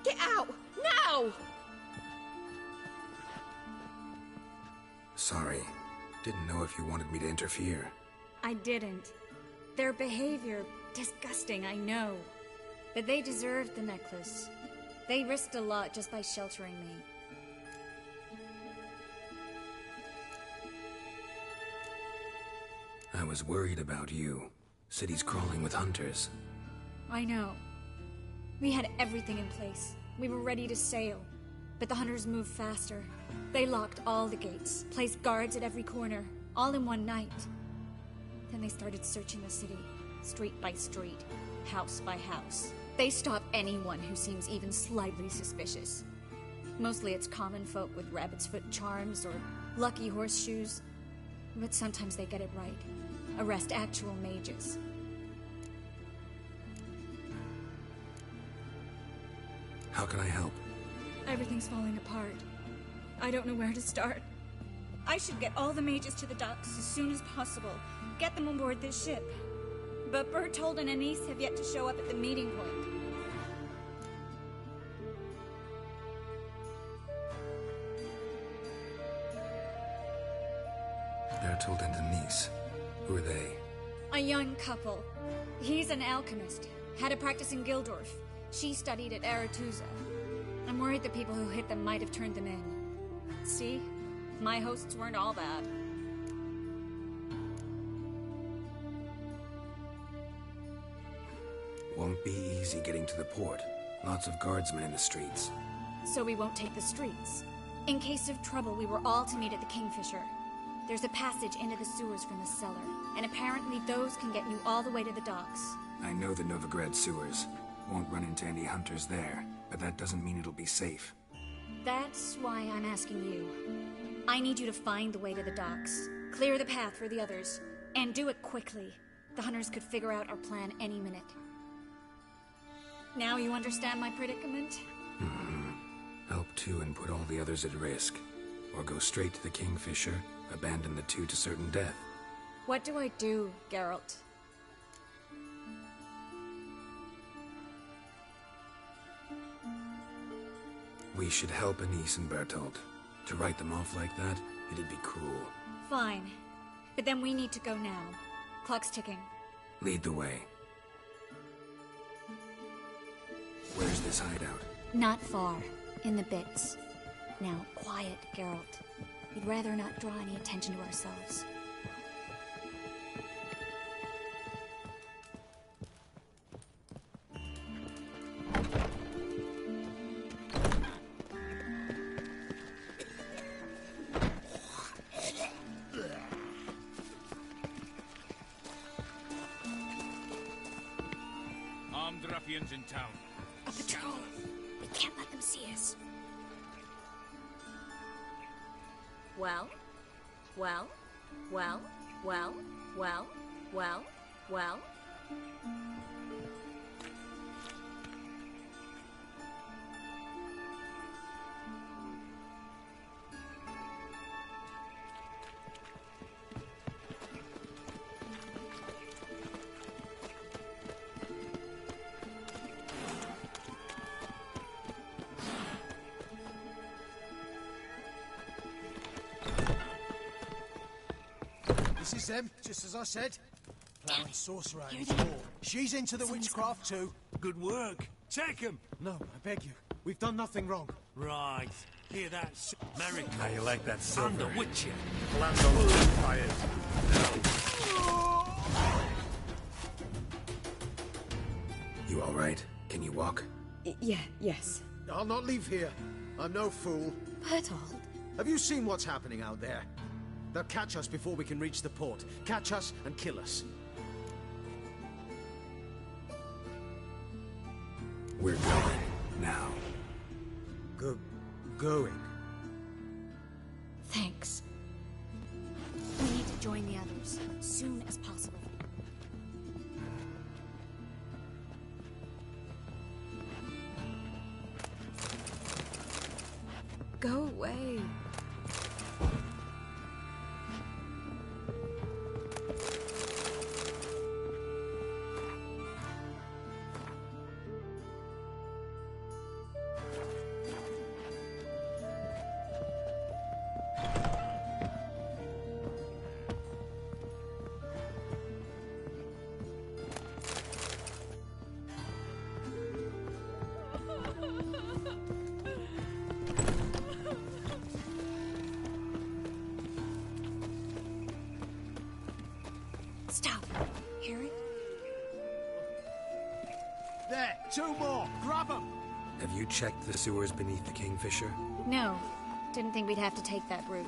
Get out! Now! Sorry. Didn't know if you wanted me to interfere. I didn't. Their behavior, disgusting, I know. But they deserved the necklace. They risked a lot just by sheltering me. I was worried about you. City's crawling with hunters. I know. We had everything in place. We were ready to sail. But the hunters moved faster. They locked all the gates, placed guards at every corner, all in one night. Then they started searching the city, street by street, house by house. They stop anyone who seems even slightly suspicious. Mostly it's common folk with rabbit's foot charms or lucky horseshoes. But sometimes they get it right. Arrest actual mages. How can I help? Everything's falling apart. I don't know where to start. I should get all the mages to the docks as soon as possible. Get them aboard this ship. But Bertold and Anise have yet to show up at the meeting point. Bertold and Anise. Who are they? A young couple. He's an alchemist. Had a practice in Gildorf. She studied at Aretuza. I'm worried the people who hit them might have turned them in. See? My hosts weren't all bad. Won't be easy getting to the port. Lots of guardsmen in the streets. So we won't take the streets. In case of trouble, we were all to meet at the Kingfisher. There's a passage into the sewers from the cellar, and apparently those can get you all the way to the docks. I know the Novigrad sewers. Won't run into any hunters there, but that doesn't mean it'll be safe. That's why I'm asking you. I need you to find the way to the docks, clear the path for the others, and do it quickly. The hunters could figure out our plan any minute. Now you understand my predicament? Help two and put all the others at risk. Or go straight to the Kingfisher, abandon the two to certain death. What do I do, Geralt? We should help Anise and Bertold. To write them off like that, it'd be cruel. Fine. But then we need to go now. Clock's ticking. Lead the way. Where's this hideout? Not far. In the bits. Now, quiet, Geralt. We'd rather not draw any attention to ourselves. Armed ruffians in town. A patrol. We can't let them see us. Well? Well? Well? Well? Well? Well? Well? This is them, just as I said. Plowing sorcerer and war. She's into the witchcraft too. Good work. Take him. No, I beg you. We've done nothing wrong. Right. Hear that? Miracle. How you like that silver? And the witcher. Land on fire. Can you walk? Yes. I'll not leave here. I'm no fool. Bertold. Have you seen what's happening out there? They'll catch us before we can reach the port. Catch us and kill us. We're going now. Going? Thanks. We need to join the others as soon as possible. Go away. Stop. Hear it? There, 2 more. Grab them. Have you checked the sewers beneath the Kingfisher? No. Didn't think we'd have to take that route.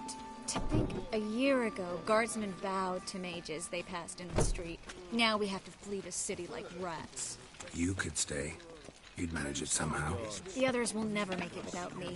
To think, a year ago, guardsmen vowed to mages they passed in the street. Now we have to flee the city like rats. You could stay. You'd manage it somehow. The others will never make it without me.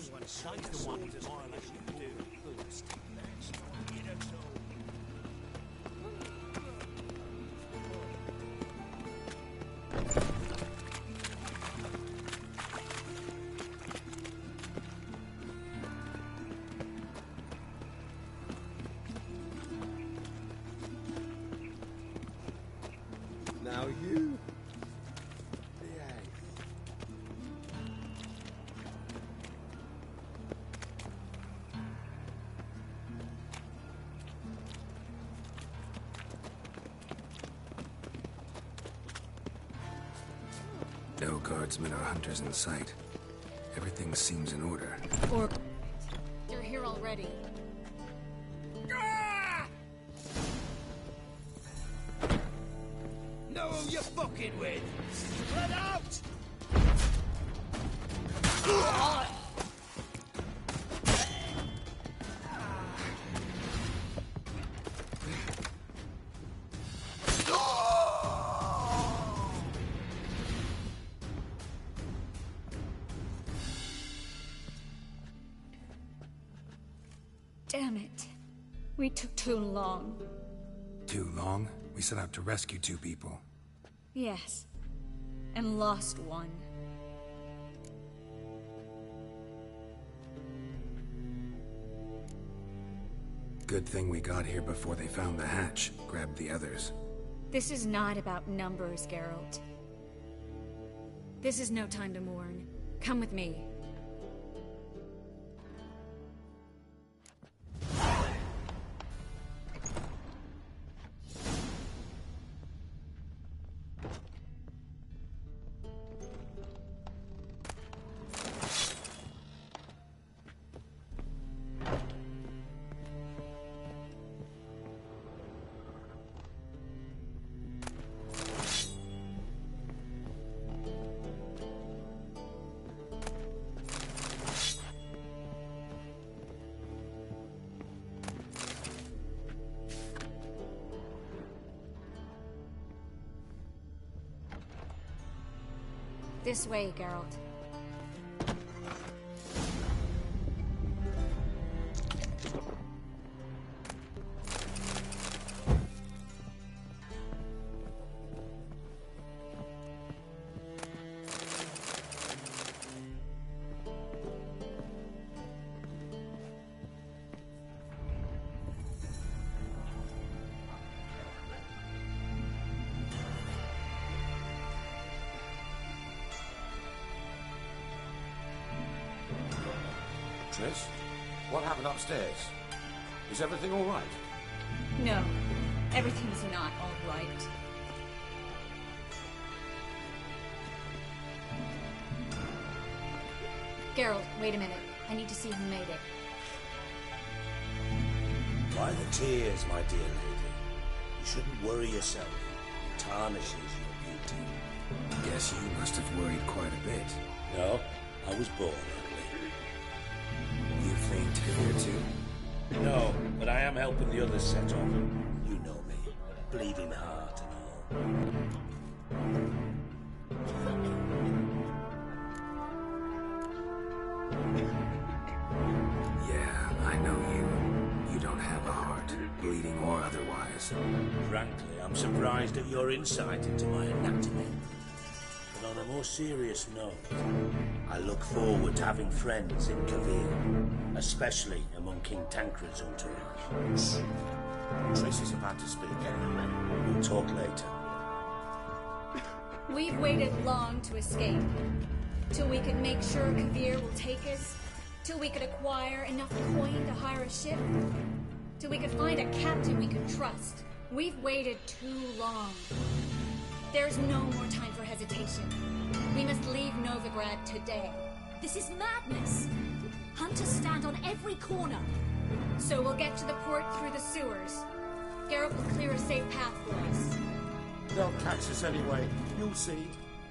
Now you. No guardsmen or hunters in sight. Everything seems in order. Or... they're here already. Know who you're fucking with? Let out! Damn it. We took too long. Too long? We set out to rescue 2 people. Yes. And lost one. Good thing we got here before they found the hatch, grabbed the others. This is not about numbers, Geralt. This is no time to mourn. Come with me. This way, Geralt. Triss, what happened upstairs? Is everything all right? No, everything's not all right. Geralt, wait a minute. I need to see who made it. By the tears, my dear lady. You shouldn't worry yourself. It tarnishes your beauty. Guess you must have worried quite a bit. No, I was born ugly. You fleeing to Kavir too? No, but I am helping the others set off. You know me. Bleeding heart and all. Yeah, I know you. You don't have a heart, bleeding or otherwise. Frankly, I'm surprised at your insight into my anatomy. But on a more serious note, I look forward to having friends in Kavir, especially among King Tancred's entourage. Triss is about to speak. We'll talk later. We've waited long to escape. Till we could make sure Kavir will take us. Till we could acquire enough coin to hire a ship. Till we could find a captain we could trust. We've waited too long. There's no more time for hesitation. We must leave Novigrad today. This is madness. Hunters stand on every corner. So we'll get to the port through the sewers. Garrett will clear a safe path for us. They'll catch us anyway. You'll see.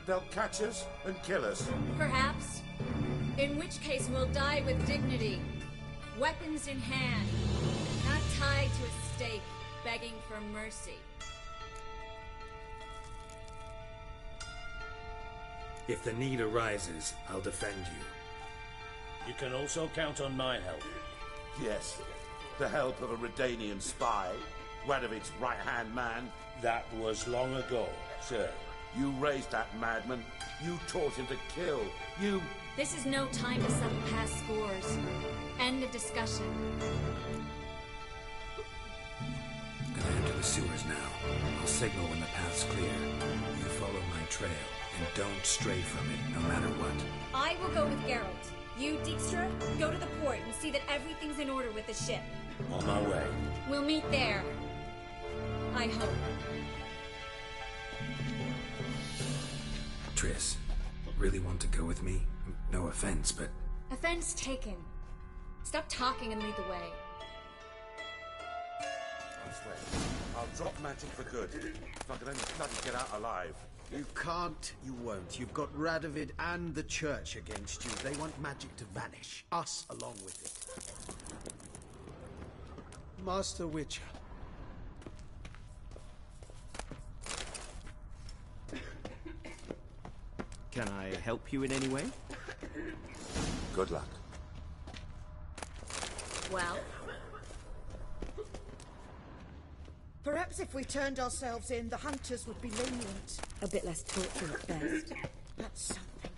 They'll catch us and kill us. Perhaps. In which case we'll die with dignity. Weapons in hand. Not tied to a stake, begging for mercy. If the need arises, I'll defend you. You can also count on my help. Yes. The help of a Redanian spy. Radovid's right-hand man. That was long ago, sir. You raised that madman. You taught him to kill. You... This is no time to settle past scores. End of discussion. Gonna enter the sewers now. I'll signal when the path's clear. You follow my trail, and don't stray from it, no matter what. I will go with Geralt. You, Dijkstra, go to the port and see that everything's in order with the ship. On my way. We'll meet there. I hope. Triss, really want to go with me? No offense, but... Offense taken. Stop talking and lead the way. I swear, I'll drop magic for good. If I can only bloody get out alive. You can't, you won't. You've got Radovid and the Church against you. They want magic to vanish. Us along with it. Master Witcher. Can I help you in any way? Good luck. Well? Perhaps if we turned ourselves in, the hunters would be lenient. A bit less torture at best. That's something.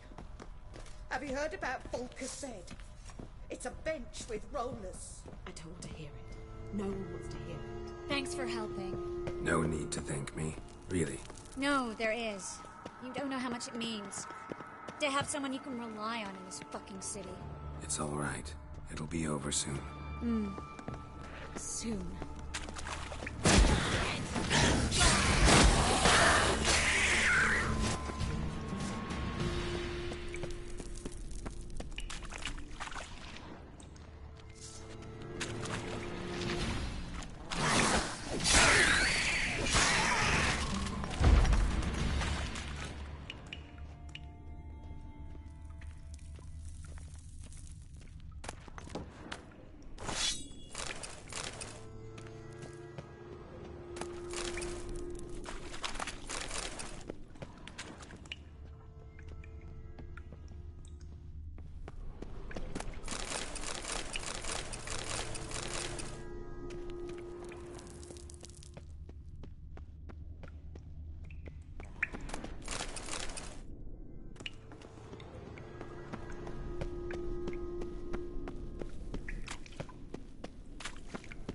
Have you heard about Volker's bed? It's a bench with rollers. I told her to hear it. No one wants to hear it. Thanks for helping. No need to thank me. Really. No, there is. You don't know how much it means. To have someone you can rely on in this fucking city. It's all right. It'll be over soon. Soon.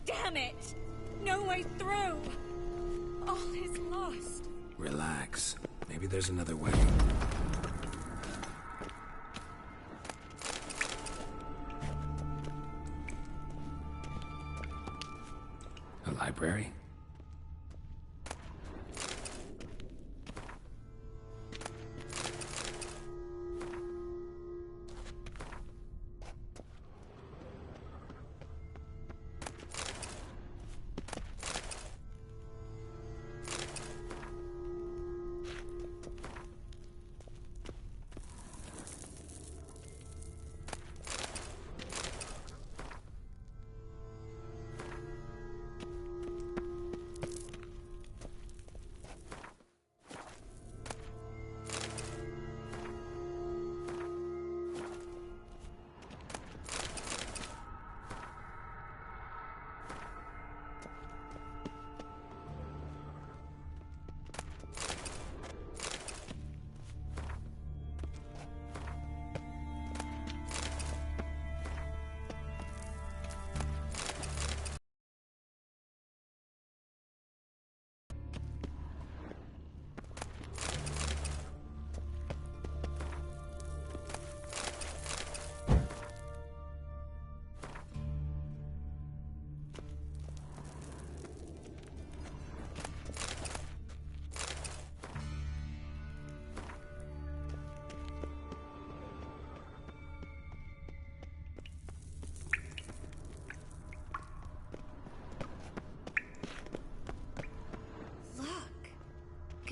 Damn it! No way through! All is lost. Relax. Maybe there's another way. A library?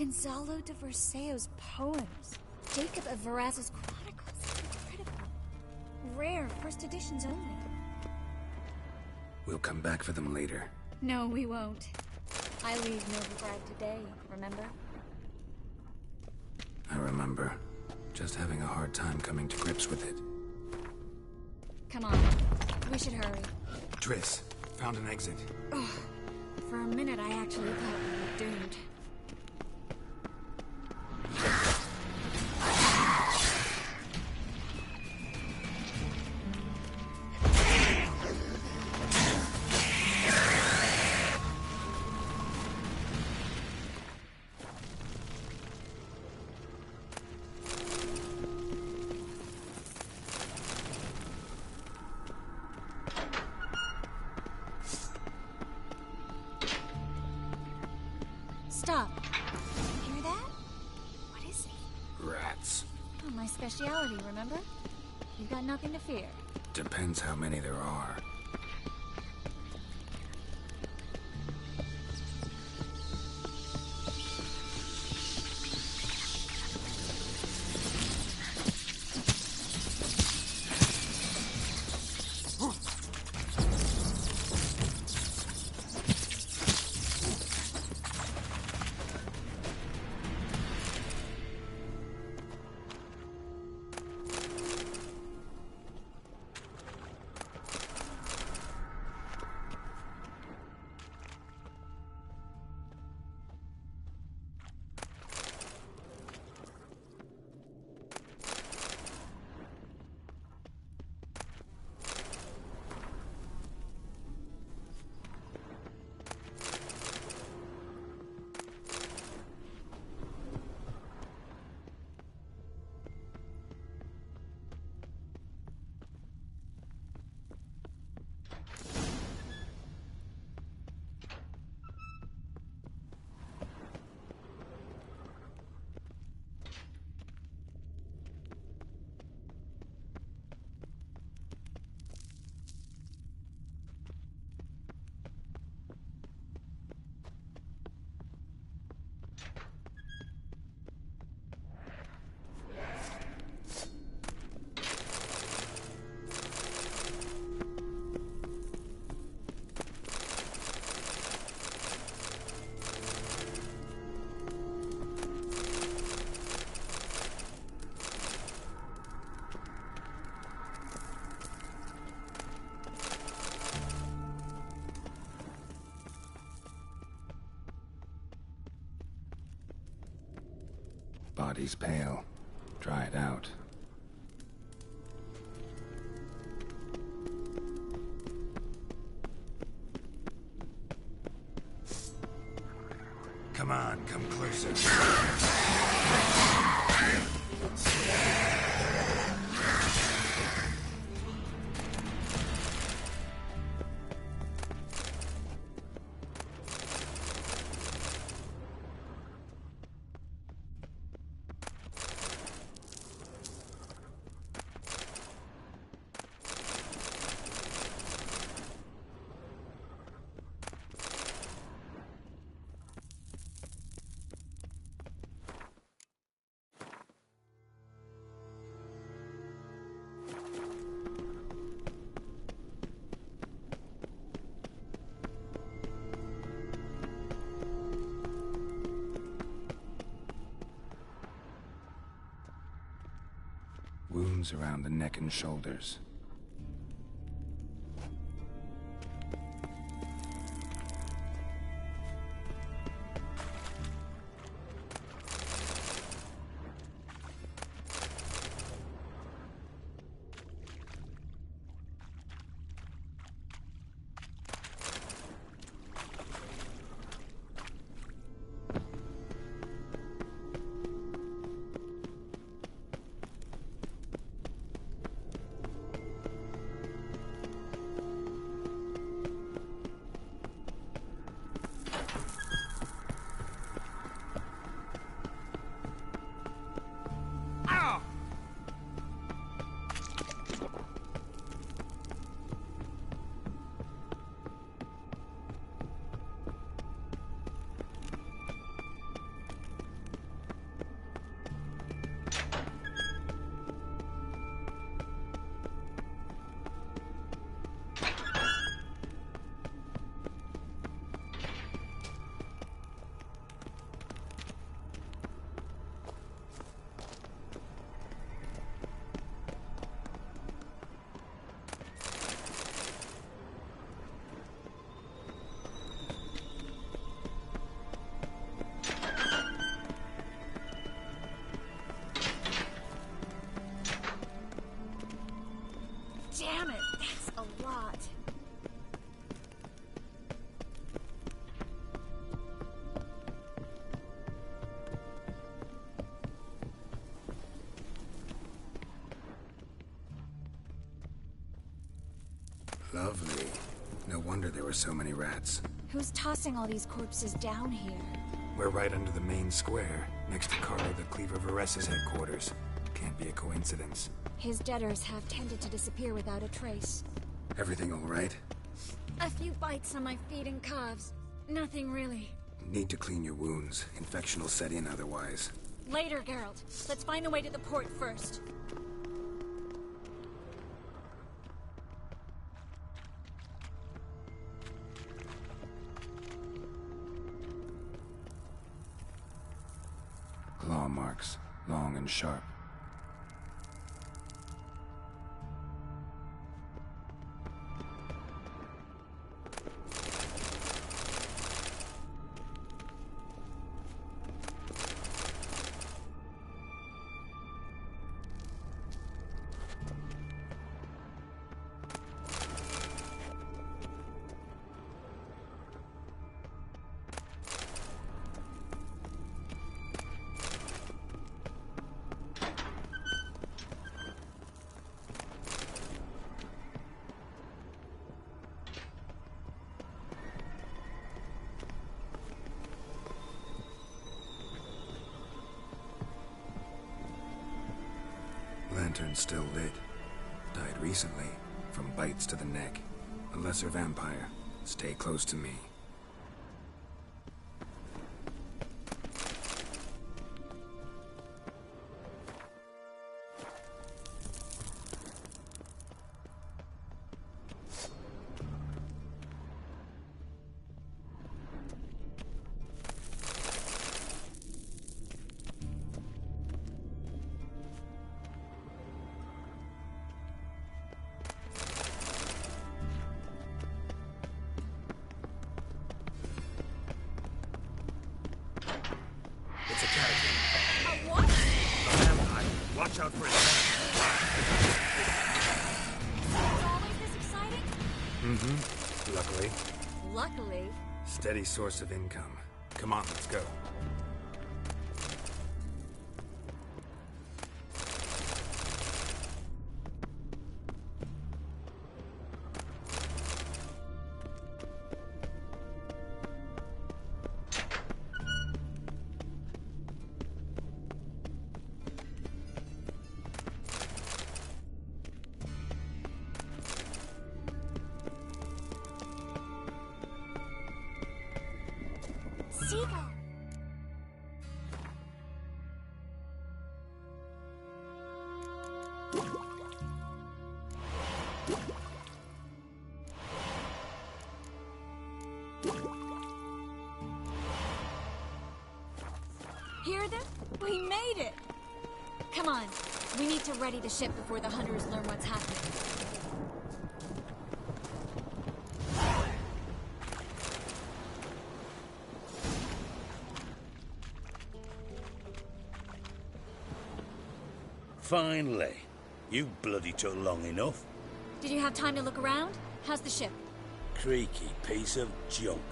Gonzalo de Verseo's poems. Jacob of Varaz's chronicles. It's incredible. Rare, first editions only. We'll come back for them later. No, we won't. I leave Novigrad today, remember? I remember. Just having a hard time coming to grips with it. Come on. We should hurry. Triss, found an exit. Ugh. For a minute, I actually thought we were doomed. Stop. Hear that? What is it? Rats. Oh, my speciality, remember? You've got nothing to fear. Depends how many there are. Body's pale. Dried out. Come on, come closer. Wounds around the neck and shoulders. there were so many rats. Who's tossing all these corpses down here? We're right under the main square, next to Carlo the Cleaver Varessa's headquarters. Can't be a coincidence. His debtors have tended to disappear without a trace. Everything all right? A few bites on my feet and calves. Nothing really. Need to clean your wounds. Infection will set in otherwise. Later, Geralt. Let's find a way to the port first. Claw marks, long and sharp. Lantern still lit. Died recently, from bites to the neck. A lesser vampire. Stay close to me. Watch out for it. Always this exciting? Mm-hmm. Luckily. Luckily. Steady source of income. Come on, let's go. Seagull. Hear them? We made it! Come on. We need to ready the ship before the hunters learn what's happening. Finally. You bloody took long enough. Did you have time to look around? How's the ship? Creaky piece of junk.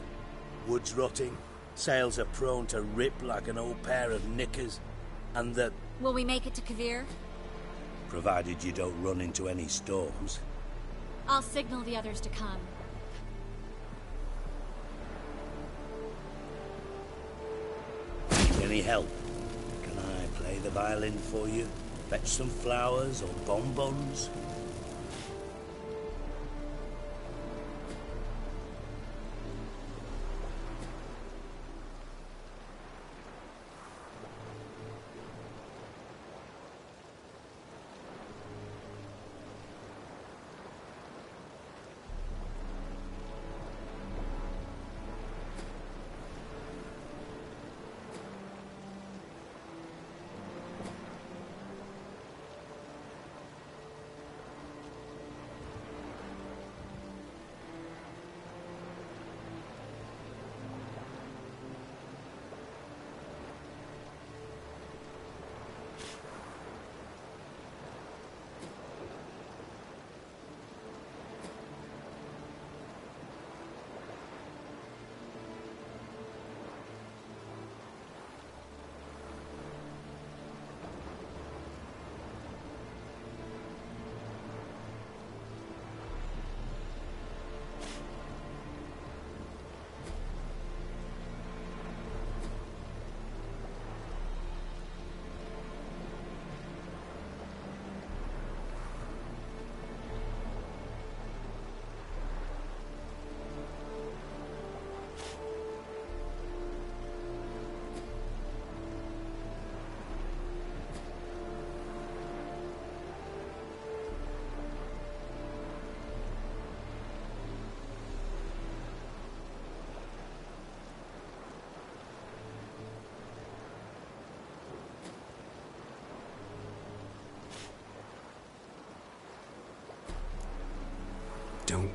Wood's rotting. Sails are prone to rip like an old pair of knickers. And the... Will we make it to Kavir? Provided you don't run into any storms. I'll signal the others to come. Need any help? Can I play the violin for you? Fetch some flowers or bonbons?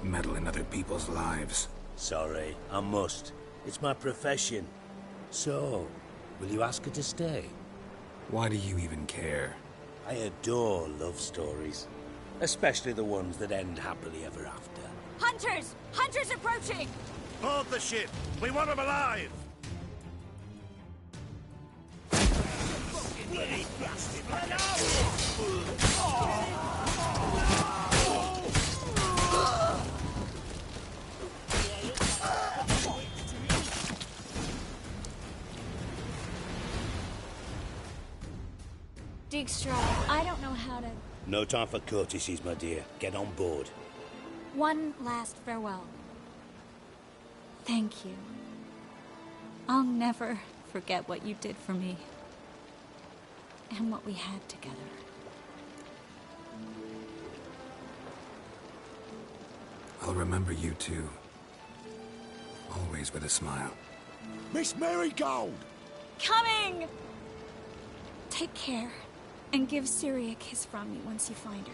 meddle in other people's lives. Sorry, I must. It's my profession. So, will you ask her to stay? Why do you even care? I adore love stories. Especially the ones that end happily ever after. Hunters! Hunters approaching! Board the ship! We want them alive! Bloody bastard! Dijkstra, I don't know how to... No time for courtesies, my dear. Get on board. One last farewell. Thank you. I'll never forget what you did for me. And what we had together. I'll remember you too. Always with a smile. Miss Marigold! Coming! Take care, and give Ciri a kiss from me once you find her.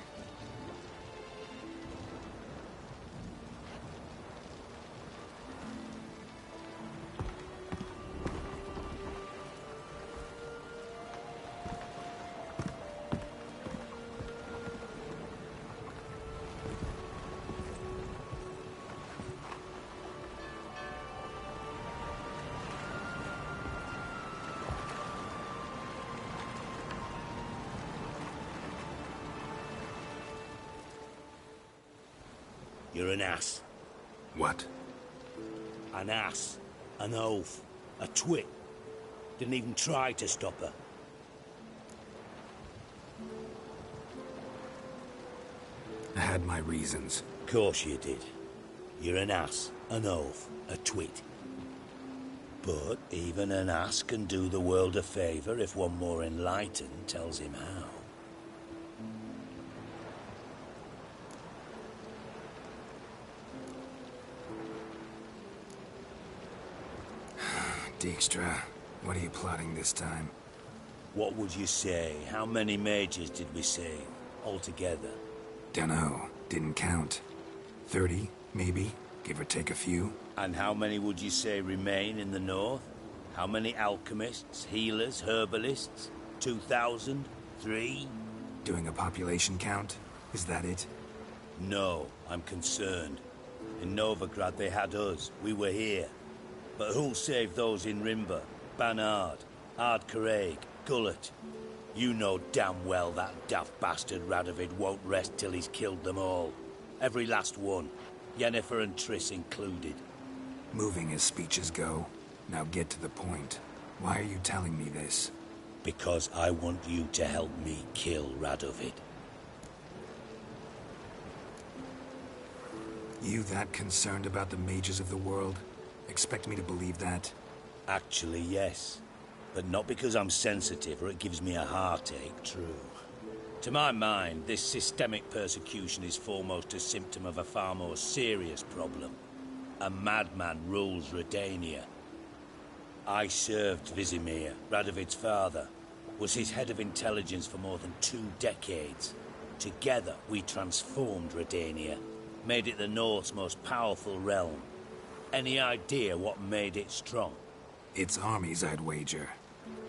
You're an ass. What? An ass. An oaf. A twit. Didn't even try to stop her. I had my reasons. Course you did. You're an ass, an oaf, a twit. But even an ass can do the world a favour if one more enlightened tells him how. Dijkstra, what are you plotting this time? What would you say? How many mages did we save, altogether? Dunno. Didn't count. 30, maybe? Give or take a few? And how many would you say remain in the north? How many alchemists, healers, herbalists? 2,000? 3? Doing a population count? Is that it? No, I'm concerned. In Novigrad they had us. We were here. But who'll save those in Rimba? Banard, Ardcaraig, Gullet? You know damn well that daft bastard Radovid won't rest till he's killed them all. Every last one. Yennefer and Triss included. Moving as speeches go. Now get to the point. Why are you telling me this? Because I want you to help me kill Radovid. You that concerned about the mages of the world? Expect me to believe that? Actually, yes. But not because I'm sensitive or it gives me a heartache, true. To my mind, this systemic persecution is foremost a symptom of a far more serious problem. A madman rules Redania. I served Vizimir, Radovid's father. Was his head of intelligence for more than 2 decades. Together, we transformed Redania. Made it the North's most powerful realm. Any idea what made it strong? Its armies, I'd wager.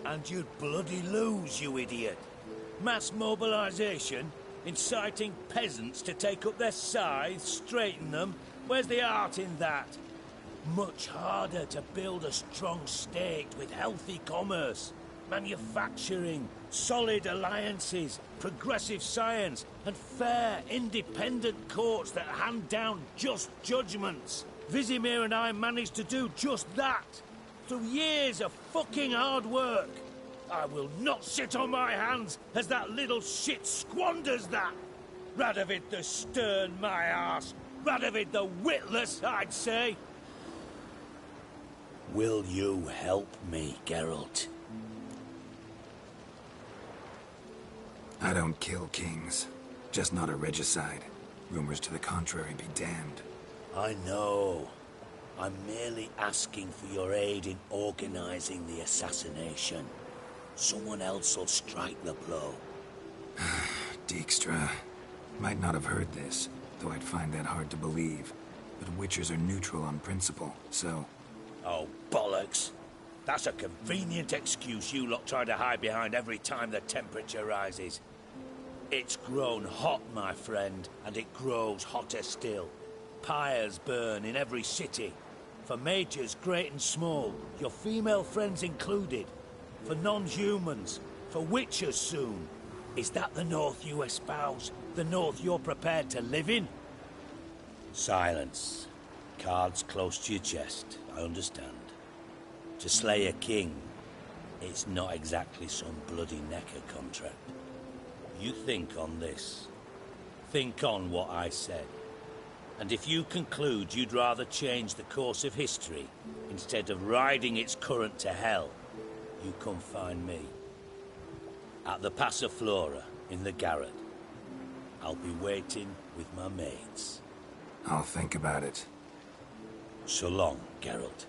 And you'd bloody lose, you idiot. Mass mobilization? Inciting peasants to take up their scythes, straighten them? Where's the art in that? Much harder to build a strong state with healthy commerce, manufacturing, solid alliances, progressive science, and fair, independent courts that hand down just judgments. Vizimir and I managed to do just that, through years of fucking hard work. I will not sit on my hands as that little shit squanders that. Radovid the stern, my arse. Radovid the witless, I'd say. Will you help me, Geralt? I don't kill kings. Just not a regicide. Rumors to the contrary be damned. I know. I'm merely asking for your aid in organizing the assassination. Someone else will strike the blow. Dijkstra. Might not have heard this. though I'd find that hard to believe. But Witchers are neutral on principle, so... Oh, bollocks. That's a convenient excuse you lot try to hide behind every time the temperature rises. It's grown hot, my friend, and it grows hotter still. Pyres burn in every city. For mages great and small, your female friends included. For non-humans, for Witchers soon. Is that the North you espouse? The North you're prepared to live in? Silence. Cards close to your chest, I understand. To slay a king, it's not exactly some bloody necker contract. You think on this. Think on what I said. And if you conclude you'd rather change the course of history instead of riding its current to hell, you come find me. At the Passiflora, in the garret. I'll be waiting with my mates. I'll think about it. So long, Geralt.